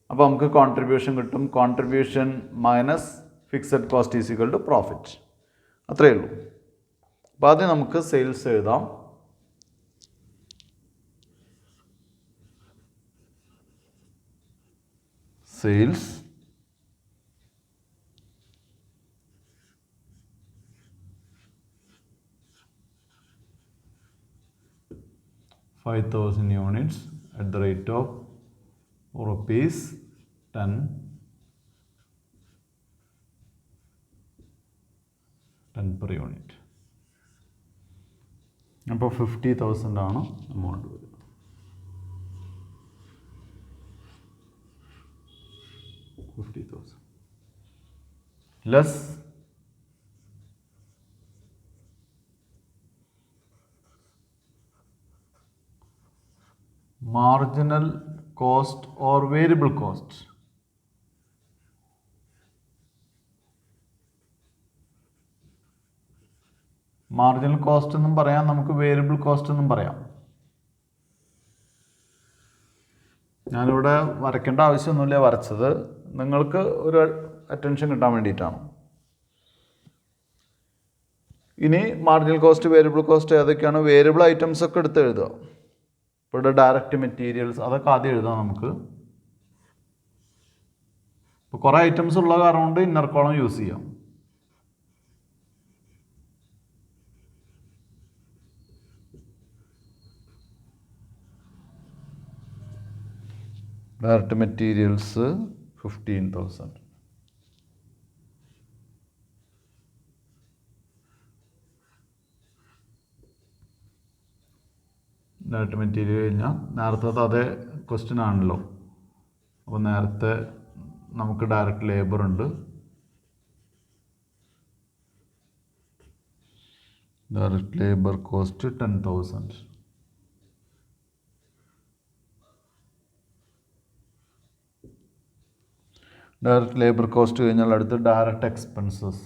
അപ്പോൾ നമുക്ക് കോൺട്രിബ്യൂഷൻ കിട്ടും. Contribution minus fixed cost is equal to profit. അത്രയേ ഉള്ളൂ. അപ്പോൾ ആദ്യം നമുക്ക് സെയിൽസ് എഴുതാം. Sales (5,000 units at the rate of rupees 10 per unit. അപ്പോൾ 50,000 ആണ് എമൗണ്ട് വരുന്നത്. Less marginal cost or variable cost. Marginal cost എന്നും പറയാം, നമുക്ക് വേരിയബിൾ കോസ്റ്റ് എന്നും പറയാം. ഞാനിവിടെ വരയ്ക്കേണ്ട ആവശ്യമൊന്നുമില്ല, വരച്ചത് നിങ്ങൾക്ക് ഒരു അറ്റൻഷൻ കിട്ടാൻ വേണ്ടിയിട്ടാണ്. ഇനി മാർജിനൽ കോസ്റ്റ്, വേരിയബിൾ കോസ്റ്റ് ഏതൊക്കെയാണ്? വേരിയബിൾ ഐറ്റംസ് ഒക്കെ എടുത്ത് എഴുതുക. ഇവിടെ ഡയറക്റ്റ് മെറ്റീരിയൽസ് അതൊക്കെ ആദ്യം എഴുതാം നമുക്ക്. ഇപ്പോൾ കുറേ ഐറ്റംസ് ഉള്ള കാരണം കൊണ്ട് ഇന്നർ കോളം യൂസ് ചെയ്യാം. Direct materials 15,000. ഡയറക്റ്റ് മെറ്റീരിയൽ കഴിഞ്ഞാൽ നേരത്തെ അതേ ക്വസ്റ്റ്യൻ ആണല്ലോ. അപ്പോൾ നേരത്തെ നമുക്ക് ഡയറക്റ്റ് ലേബർ ഉണ്ട്. Direct labour cost 10,000. Direct labour cost കഴിഞ്ഞാൽ അടുത്ത് ഡയറക്റ്റ് എക്സ്പെൻസസ്.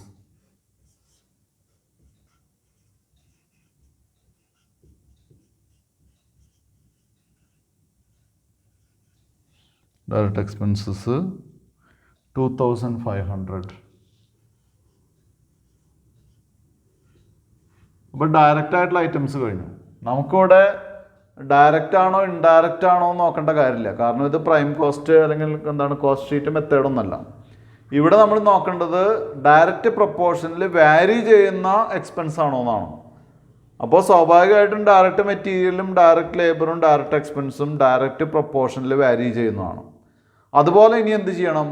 Direct expenses 2,500. അപ്പോൾ ഡയറക്റ്റ് ആയിട്ടുള്ള ഐറ്റംസ് കഴിഞ്ഞു. നമുക്കിവിടെ ഡയറക്റ്റ് ആണോ ഇൻഡയറക്റ്റ് ആണോ എന്ന് നോക്കേണ്ട കാര്യമില്ല, കാരണം ഇത് പ്രൈം കോസ്റ്റ് അല്ലെങ്കിൽ എന്താണ് കോസ്റ്റ് ഷീറ്റ് മെത്തേഡൊന്നല്ല. ഇവിടെ നമ്മൾ നോക്കേണ്ടത് ഡയറക്റ്റ് പ്രൊപ്പോർഷനിൽ വാരി ചെയ്യുന്ന എക്സ്പെൻസ് ആണോ എന്നാണ്. അപ്പോൾ സ്വാഭാവികമായിട്ടും ഡയറക്റ്റ് മെറ്റീരിയലും ഡയറക്റ്റ് ലേബറും ഡയറക്റ്റ് എക്സ്പെൻസും ഡയറക്റ്റ് പ്രൊപ്പോർഷനിൽ വാരി ചെയ്യുന്നതാണ്. അതുപോലെ ഇനി എന്ത് ചെയ്യണം?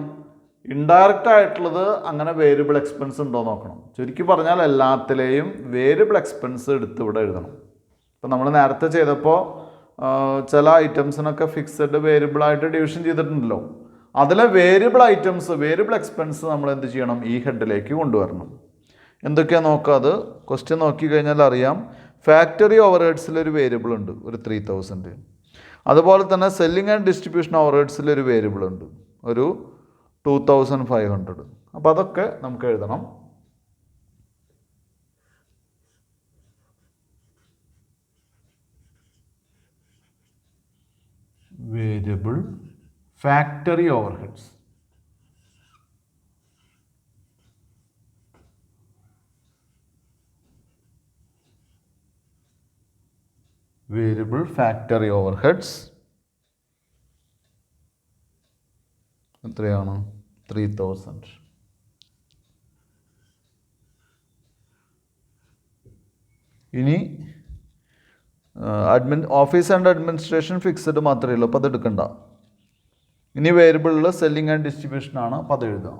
ഇൻഡയറക്റ്റ് ആയിട്ടുള്ളത് അങ്ങനെ വേരിയബിൾ എക്സ്പെൻസ് ഉണ്ടോ നോക്കണം. ചുരുക്കി പറഞ്ഞാൽ എല്ലാത്തിലെയും വേരിയബിൾ എക്സ്പെൻസ് എടുത്ത് ഇവിടെ എഴുതണം. ഇപ്പം നമ്മൾ നേരത്തെ ചെയ്തപ്പോൾ ചില ഐറ്റംസിനൊക്കെ ഫിക്സഡ് വേരിയബിളായിട്ട് ഡിവിഷൻ ചെയ്തിട്ടുണ്ടല്ലോ. അതിലെ വേരിയബിൾ ഐറ്റംസ്, വേരിയബിൾ എക്സ്പെൻസ് നമ്മൾ എന്ത് ചെയ്യണം? ഈ ഹെഡിലേക്ക് കൊണ്ടുവരണം. എന്തൊക്കെയാണ് നോക്കുക? അത് ക്വസ്റ്റ്യൻ നോക്കി കഴിഞ്ഞാൽ അറിയാം. ഫാക്ടറി ഓവർഹെഡ്സിലൊരു വേരിയബിൾ ഉണ്ട്, ഒരു 3,000. അതുപോലെ തന്നെ സെല്ലിംഗ് ആൻഡ് ഡിസ്ട്രിബ്യൂഷൻ ഓവർഹെഡ്സിലൊരു വേരിയബിൾ ഉണ്ട്, ഒരു 2,500. അപ്പോൾ അതൊക്കെ നമുക്ക് എഴുതണം. Variable factory overheads. Variable factory overheads എത്രയാണ്? 3,000. ഇനി ഓഫീസ് ആൻഡ് അഡ്മിനിസ്ട്രേഷൻ ഫിക്സഡ് മാത്രമേ ഉള്ളൂ, അപ്പോൾ അത് എടുക്കണ്ട. ഇനി വേരിയബിളിൽ സെല്ലിംഗ് ആൻഡ് ഡിസ്ട്രിബ്യൂഷനാണ്, അപ്പോൾ അത് എഴുതാം.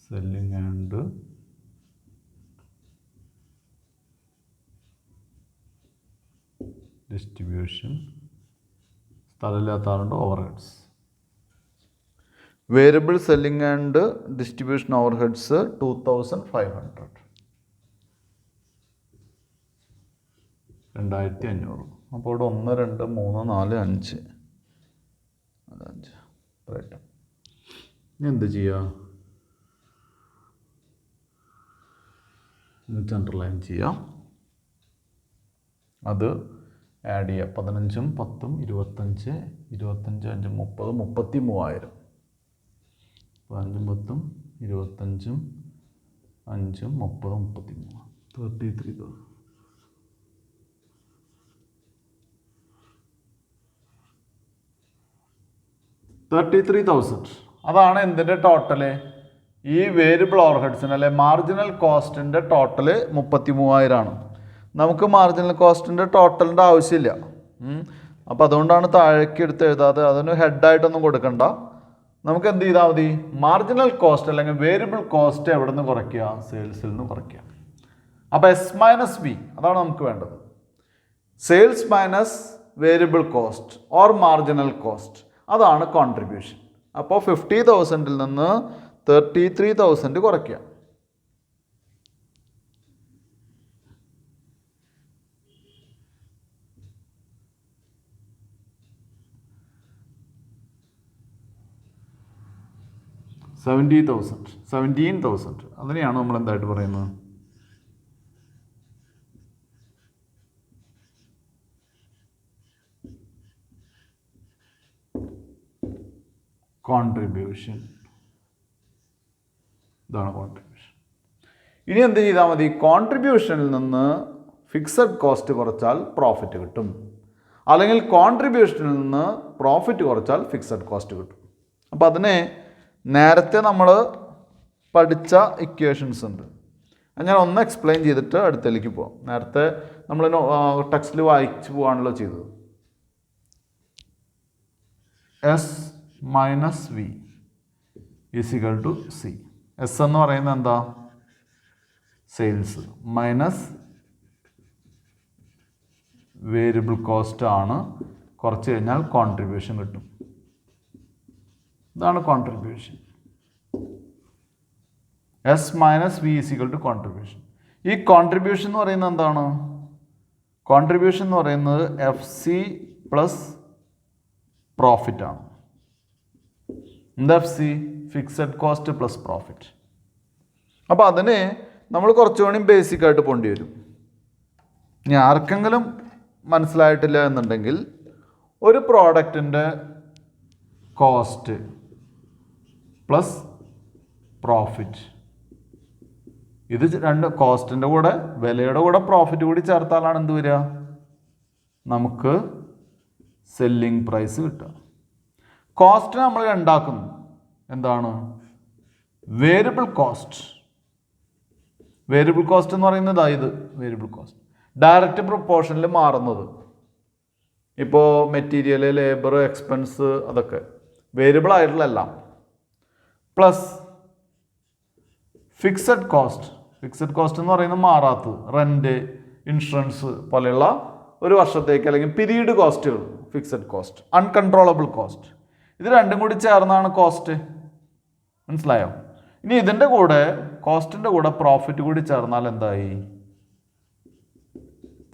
സെല്ലിംഗ് ആൻഡ് ഡിസ്ട്രിബ്യൂഷൻ, സ്ഥലമില്ലാത്തതുകൊണ്ട് overheads. Variable selling and distribution overheads 2500, 2500. അപ്പോൾ ഇവിടെ 1 2 3 4 5 5 റൈറ്റ്. ഇനി എന്ത് ചെയ്യുക? അണ്ടർലൈൻ ചെയ്യാം, അത് ആഡ് ചെയ്യുക. 15 10 25 25 5 30 33,000. 15 10 25 5 30 33 33,000. അതാണ് എന്തിൻ്റെ ടോട്ടല്? ഈ വേരിയബിൾ ഓവർഹെഡ്സിന് അല്ലെ മാർജിനൽ കോസ്റ്റിൻ്റെ ടോട്ടല് 33,000 ആണ്. നമുക്ക് മാർജിനൽ കോസ്റ്റിൻ്റെ ടോട്ടലിൻ്റെ ആവശ്യമില്ല. അപ്പോൾ അതുകൊണ്ടാണ് താഴേക്ക് എടുത്ത് എഴുതാതെ. അതിന് ഹെഡായിട്ടൊന്നും കൊടുക്കണ്ട. നമുക്ക് എന്ത് ചെയ്താൽ മതി? മാർജിനൽ കോസ്റ്റ് അല്ലെങ്കിൽ വേരിയബിൾ കോസ്റ്റ് എവിടെ നിന്ന് കുറയ്ക്കുക? സെയിൽസിൽ നിന്ന് കുറയ്ക്കുക. അപ്പോൾ എസ് മൈനസ് വി അതാണ് നമുക്ക് വേണ്ടത്. Sales minus variable cost or marginal cost, അതാണ് കോൺട്രിബ്യൂഷൻ. അപ്പോൾ 50,000-ൽ നിന്ന് 33,000 കുറയ്ക്കുക. $17,000 അതിനെയാണ് നമ്മൾ എന്തായിട്ട് പറയുന്നത്? കോൺട്രിബ്യൂഷൻ. ഇതാണ് കോൺട്രിബ്യൂഷൻ. ഇനി എന്ത് ചെയ്താൽ മതി? കോൺട്രിബ്യൂഷനിൽ നിന്ന് ഫിക്സഡ് കോസ്റ്റ് കുറച്ചാൽ പ്രോഫിറ്റ് കിട്ടും, അല്ലെങ്കിൽ കോൺട്രിബ്യൂഷനിൽ നിന്ന് പ്രോഫിറ്റ് കുറച്ചാൽ ഫിക്സഡ് കോസ്റ്റ് കിട്ടും. അപ്പോൾ അതിനെ നേരത്തെ നമ്മൾ പഠിച്ച ഇക്വേഷൻസ് ഉണ്ട്, ഞാൻ ഒന്ന് എക്സ്പ്ലെയിൻ ചെയ്തിട്ട് അടുത്തേക്ക് പോകാം. നേരത്തെ നമ്മൾ ടെക്സ്റ്റിൽ വായിച്ചു പോകാണല്ലോ ചെയ്തത്. S minus V is equal to C. S എന്ന് പറയുന്നത് എന്താ? സെയിൽസ് മൈനസ് വേരിയബിൾ കോസ്റ്റ് ആണ്. കുറച്ച് കഴിഞ്ഞാൽ കോൺട്രിബ്യൂഷൻ കിട്ടും. ഇതാണ് contribution. S minus V is equal to contribution. ഈ കോൺട്രിബ്യൂഷൻ എന്ന് പറയുന്നത് എന്താണ്? കോൺട്രിബ്യൂഷൻ എന്ന് പറയുന്നത് എഫ് സി പ്ലസ് പ്രോഫിറ്റ് ആണ്. എന്താ F C? Fixed cost plus profit. അപ്പോൾ അതിന് നമ്മൾ കുറച്ചുകൂടി ബേസിക് ആയിട്ട് പോകേണ്ടി വരും. ഇനി ആർക്കെങ്കിലും മനസ്സിലായിട്ടില്ല എന്നുണ്ടെങ്കിൽ, ഒരു പ്രോഡക്റ്റിൻ്റെ കോസ്റ്റ് പ്ലസ് പ്രോഫിറ്റ്, ഇത് രണ്ട് കോസ്റ്റിൻ്റെ കൂടെ വിലയുടെ കൂടെ പ്രോഫിറ്റ് കൂടി ചേർത്താലാണ് എന്ത് വരിക? നമുക്ക് സെല്ലിംഗ് പ്രൈസ് കിട്ടുക. കോസ്റ്റ് നമ്മൾ ഉണ്ടാക്കുന്നു. എന്താണ്? Variable cost. വേരിയബിൾ കോസ്റ്റ് എന്ന് പറയുന്നത് ഇത് വേരിയബിൾ കോസ്റ്റ് ഡയറക്റ്റ് പ്രൊപ്പോർഷനിൽ മാറുന്നത്. ഇപ്പോൾ മെറ്റീരിയൽ, ലേബർ, എക്സ്പെൻസ് അതൊക്കെ വേരിയബിൾ ആയിട്ടുള്ളതെല്ലാം, plus fixed cost. Fixed cost എന്ന് പറയുന്നത് മാറാത്തത്, റെൻറ്റ്, ഇൻഷുറൻസ് പോലെയുള്ള ഒരു വർഷത്തേക്ക് അല്ലെങ്കിൽ പീരീഡ് കോസ്റ്റുകൾ. ഫിക്സഡ് കോസ്റ്റ്, അൺകൺട്രോളബിൾ കോസ്റ്റ്, ഇത് രണ്ടും കൂടി ചേർന്നാണ് കോസ്റ്റ്. മനസ്സിലായോ? ഇനി ഇതിൻ്റെ കൂടെ കോസ്റ്റിൻ്റെ കൂടെ പ്രോഫിറ്റ് കൂടി ചേർന്നാൽ എന്തായി?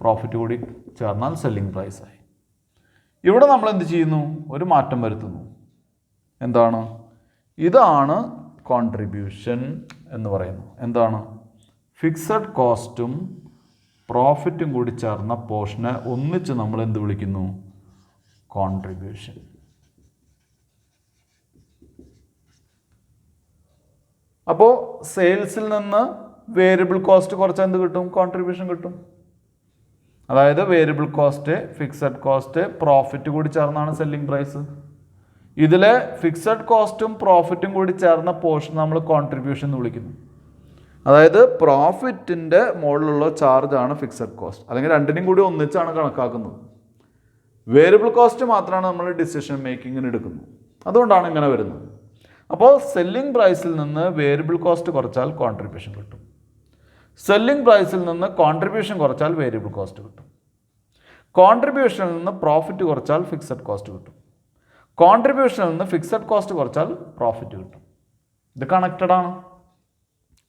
പ്രോഫിറ്റ് കൂടി ചേർന്നാൽ സെല്ലിംഗ് പ്രൈസ് ആയി. ഇവിടെ നമ്മൾ എന്ത് ചെയ്യുന്നു? ഒരു മാറ്റം വരുത്തുന്നു. എന്താണ്? ഇതാണ് കോൺട്രിബ്യൂഷൻ എന്ന് പറയുന്നു. എന്താണ്? ഫിക്സഡ് കോസ്റ്റും പ്രോഫിറ്റും കൂടി ചേർന്ന പോർഷനെ ഒന്നിച്ച് നമ്മൾ എന്ത് വിളിക്കുന്നു? കോൺട്രിബ്യൂഷൻ. അപ്പോൾ സെയിൽസിൽ നിന്ന് വേരിയബിൾ കോസ്റ്റ് കുറച്ചാൽ എന്ത് കിട്ടും? കോൺട്രിബ്യൂഷൻ കിട്ടും. അതായത് variable cost, fixed cost, profit കൂടി ചേർന്നാണ് സെല്ലിംഗ് പ്രൈസ്. ഇതിലെ ഫിക്സഡ് കോസ്റ്റും പ്രോഫിറ്റും കൂടി ചേർന്ന പോർഷൻ നമ്മൾ കോൺട്രിബ്യൂഷൻ എന്ന് വിളിക്കുന്നു. അതായത് പ്രോഫിറ്റിൻ്റെ മുകളിലുള്ള ചാർജാണ് ഫിക്സഡ് കോസ്റ്റ്, അല്ലെങ്കിൽ രണ്ടിനും കൂടി ഒന്നിച്ചാണ് കണക്കാക്കുന്നത്. വേരിയബിൾ കോസ്റ്റ് മാത്രമാണ് നമ്മൾ ഡിസിഷൻ മേക്കിങ്ങിന് എടുക്കുന്നത്. അതുകൊണ്ടാണ് ഇങ്ങനെ വരുന്നത്. അപ്പോൾ സെല്ലിംഗ് പ്രൈസിൽ നിന്ന് വേരിയബിൾ കോസ്റ്റ് കുറച്ചാൽ കോൺട്രിബ്യൂഷൻ കിട്ടും. സെല്ലിംഗ് പ്രൈസിൽ നിന്ന് കോൺട്രിബ്യൂഷൻ കുറച്ചാൽ വേരിയബിൾ കോസ്റ്റ് കിട്ടും. കോൺട്രിബ്യൂഷനിൽ നിന്ന് പ്രോഫിറ്റ് കുറച്ചാൽ ഫിക്സഡ് കോസ്റ്റ് കിട്ടും. കോൺട്രിബ്യൂഷനിൽ നിന്ന് ഫിക്സഡ് കോസ്റ്റ് കുറച്ചാൽ പ്രോഫിറ്റ് കിട്ടും. ഇത് കണക്റ്റഡ് ആണ്.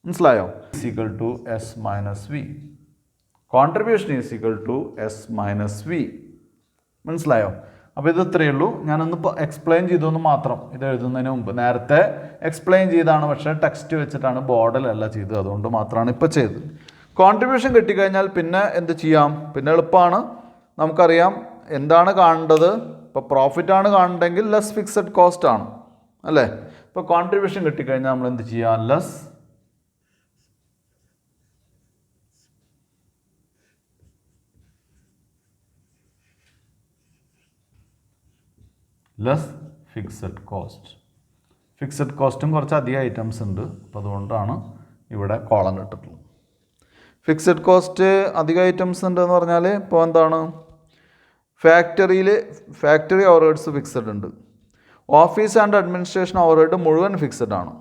മനസ്സിലായോ? Is equal to S minus V. Contribution is equal to S minus V. മനസ്സിലായോ? അപ്പോൾ ഇത് ഇത്രയേ ഉള്ളൂ. ഞാനൊന്ന് എക്സ്പ്ലെയിൻ ചെയ്തൊന്ന് മാത്രം ഇത് എഴുതുന്നതിന് മുമ്പ്. നേരത്തെ എക്സ്പ്ലെയിൻ ചെയ്താണ്, പക്ഷേ ടെക്സ്റ്റ് വെച്ചിട്ടാണ്, ബോർഡിലല്ല ചെയ്തത്. അതുകൊണ്ട് മാത്രമാണ് ഇപ്പോൾ ചെയ്തത്. കോൺട്രിബ്യൂഷൻ കിട്ടിക്കഴിഞ്ഞാൽ പിന്നെ എന്ത് ചെയ്യാം? പിന്നെ എളുപ്പമാണ്. നമുക്കറിയാം എന്താണ് കാണേണ്ടത്. ഇപ്പോൾ പ്രോഫിറ്റാണ് കാണേണ്ടതെങ്കിൽ ലെസ് ഫിക്സഡ് കോസ്റ്റ് ആണ്, അല്ലേ? ഇപ്പോൾ കോൺട്രിബ്യൂഷൻ കിട്ടിക്കഴിഞ്ഞാൽ നമ്മൾ എന്ത് ചെയ്യാം? Less fixed cost. ഫിക്സഡ് കോസ്റ്റും കുറച്ച് അധികം ഐറ്റംസ് ഉണ്ട്. അപ്പോൾ അതുകൊണ്ടാണ് ഇവിടെ കോളം ഇട്ടിട്ടുള്ളത്. ഫിക്സഡ് കോസ്റ്റ് അധികം ഐറ്റംസ് ഉണ്ടെന്ന് പറഞ്ഞാൽ ഇപ്പോൾ എന്താണ്? ഫാക്ടറി ഓവർഹെഡ്സ് ഫിക്സഡ് ഉണ്ട്. ഓഫീസ് ആൻഡ് അഡ്മിനിസ്ട്രേഷൻ ഓവർഹെഡ് മുഴുവൻ ഫിക്സഡ് ആണ്.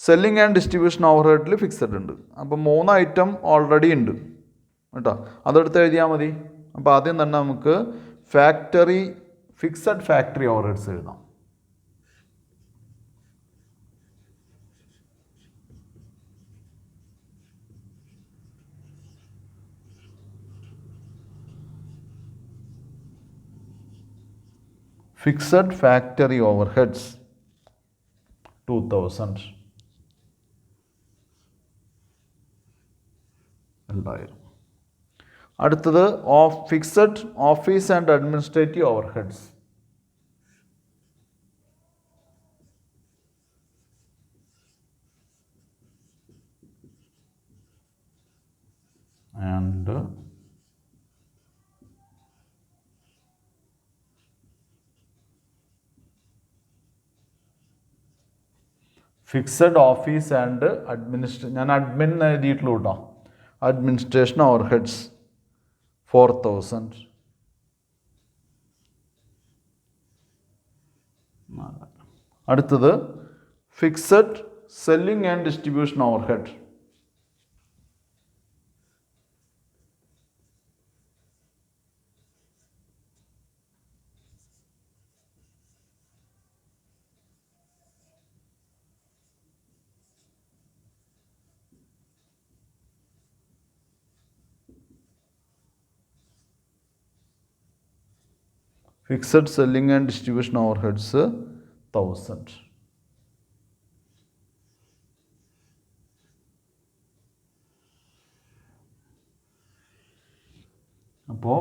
സെല്ലിംഗ് ആൻഡ് ഡിസ്ട്രിബ്യൂഷൻ ഓവർഹെഡിൽ ഫിക്സഡ് ഉണ്ട്. അപ്പോൾ 3 ഐറ്റം ഓൾറെഡി ഉണ്ട് കേട്ടോ. അതെടുത്ത് എഴുതിയാൽ മതി. അപ്പോൾ ആദ്യം തന്നെ നമുക്ക് ഫിക്സഡ് ഫാക്ടറി ഓവർഹെഡ്സ് എഴുതാം. Fixed factory overheads 2000. അടുത്തത് fixed office and administrative overheads. and fixed office and ഞാൻ അഡ്മിൻ എഴുതിയിട്ടുള്ളൂ കേട്ടോ. Administration overheads 4000. അടുത്തത് fixed selling and distribution overhead. Fixed selling and distribution overheads 1000. അപ്പോൾ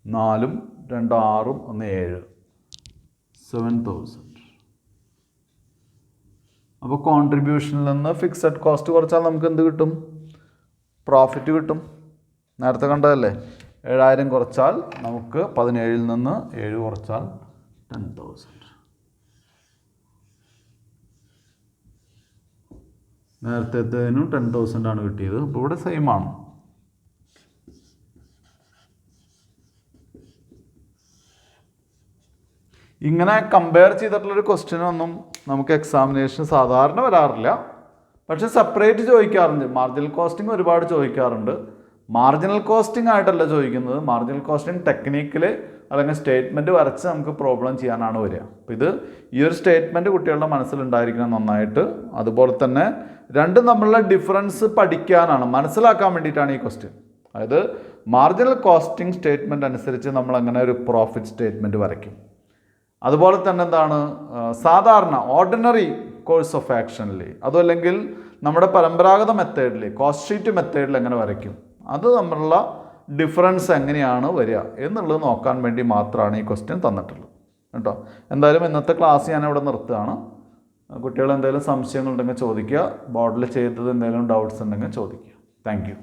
4 2 6 1 7 7000. അപ്പോൾ കോൺട്രിബ്യൂഷനിൽ നിന്ന് ഫിക്സഡ് കോസ്റ്റ് കുറച്ചാൽ നമുക്ക് എന്ത് കിട്ടും? പ്രോഫിറ്റ് കിട്ടും. നേരത്തെ കണ്ടതല്ലേ? 7000 കുറച്ചാൽ നമുക്ക് 17 നിന്ന് 7 കുറച്ചാൽ 10,000. നേരത്തേതിനും 10,000 ആണ് കിട്ടിയത്. അപ്പോൾ ഇവിടെ സെയിം ആണ്. ഇങ്ങനെ കമ്പയർ ചെയ്തിട്ടുള്ളൊരു ക്വസ്റ്റ്യനൊന്നും നമുക്ക് എക്സാമിനേഷൻ സാധാരണ വരാറില്ല. പക്ഷെ സെപ്പറേറ്റ് ചോദിക്കാറുണ്ട്. മാർജിനൽ കോസ്റ്റിംഗ് ഒരുപാട് ചോദിക്കാറുണ്ട്. മാർജിനൽ കോസ്റ്റിംഗ് ആയിട്ടല്ല ചോദിക്കുന്നത്. മാർജിനൽ കോസ്റ്റിംഗ് ടെക്നിക്കിൽ അല്ലെങ്കിൽ സ്റ്റേറ്റ്മെൻറ്റ് വരച്ച് നമുക്ക് പ്രോബ്ലം ചെയ്യാനാണ് വരിക. അപ്പോൾ ഈ ഒരു സ്റ്റേറ്റ്മെൻറ്റ് കുട്ടികളുടെ മനസ്സിലുണ്ടായിരിക്കണം നന്നായിട്ട്. അതുപോലെ തന്നെ രണ്ടും തമ്മിലുള്ള ഡിഫറൻസ് പഠിക്കാനാണ്, മനസ്സിലാക്കാൻ വേണ്ടിയിട്ടാണ് ഈ ക്വസ്റ്റ്യൻ. അതായത് മാർജിനൽ കോസ്റ്റിംഗ് സ്റ്റേറ്റ്മെൻറ്റ് അനുസരിച്ച് നമ്മൾ അങ്ങനെ ഒരു പ്രോഫിറ്റ് സ്റ്റേറ്റ്മെൻറ്റ് വരയ്ക്കും. അതുപോലെ തന്നെ എന്താണ് സാധാരണ ഓർഡിനറി കോഴ്സ് ഓഫ് ആക്ഷനിൽ, അതുമല്ലെങ്കിൽ നമ്മുടെ പരമ്പരാഗത മെത്തേഡിൽ, കോസ്റ്റ് ഷീറ്റ് മെത്തേഡിൽ എങ്ങനെ വരയ്ക്കും, അത് തമ്മിലുള്ള ഡിഫറൻസ് എങ്ങനെയാണ് വരിക എന്നുള്ളത് നോക്കാൻ വേണ്ടി മാത്രമാണ് ഈ ക്വസ്റ്റ്യൻ തന്നിട്ടുള്ളത് കേട്ടോ. എന്തായാലും ഇന്നത്തെ ക്ലാസ് ഞാനിവിടെ നിർത്തുകയാണ്. കുട്ടികൾ എന്തെങ്കിലും സംശയങ്ങളുണ്ടെങ്കിൽ ചോദിക്കുക. ബോർഡിൽ ചെയ്തത് എന്തെങ്കിലും ഡൗട്ട്സ് ഉണ്ടെങ്കിൽ ചോദിക്കുക. Thank you.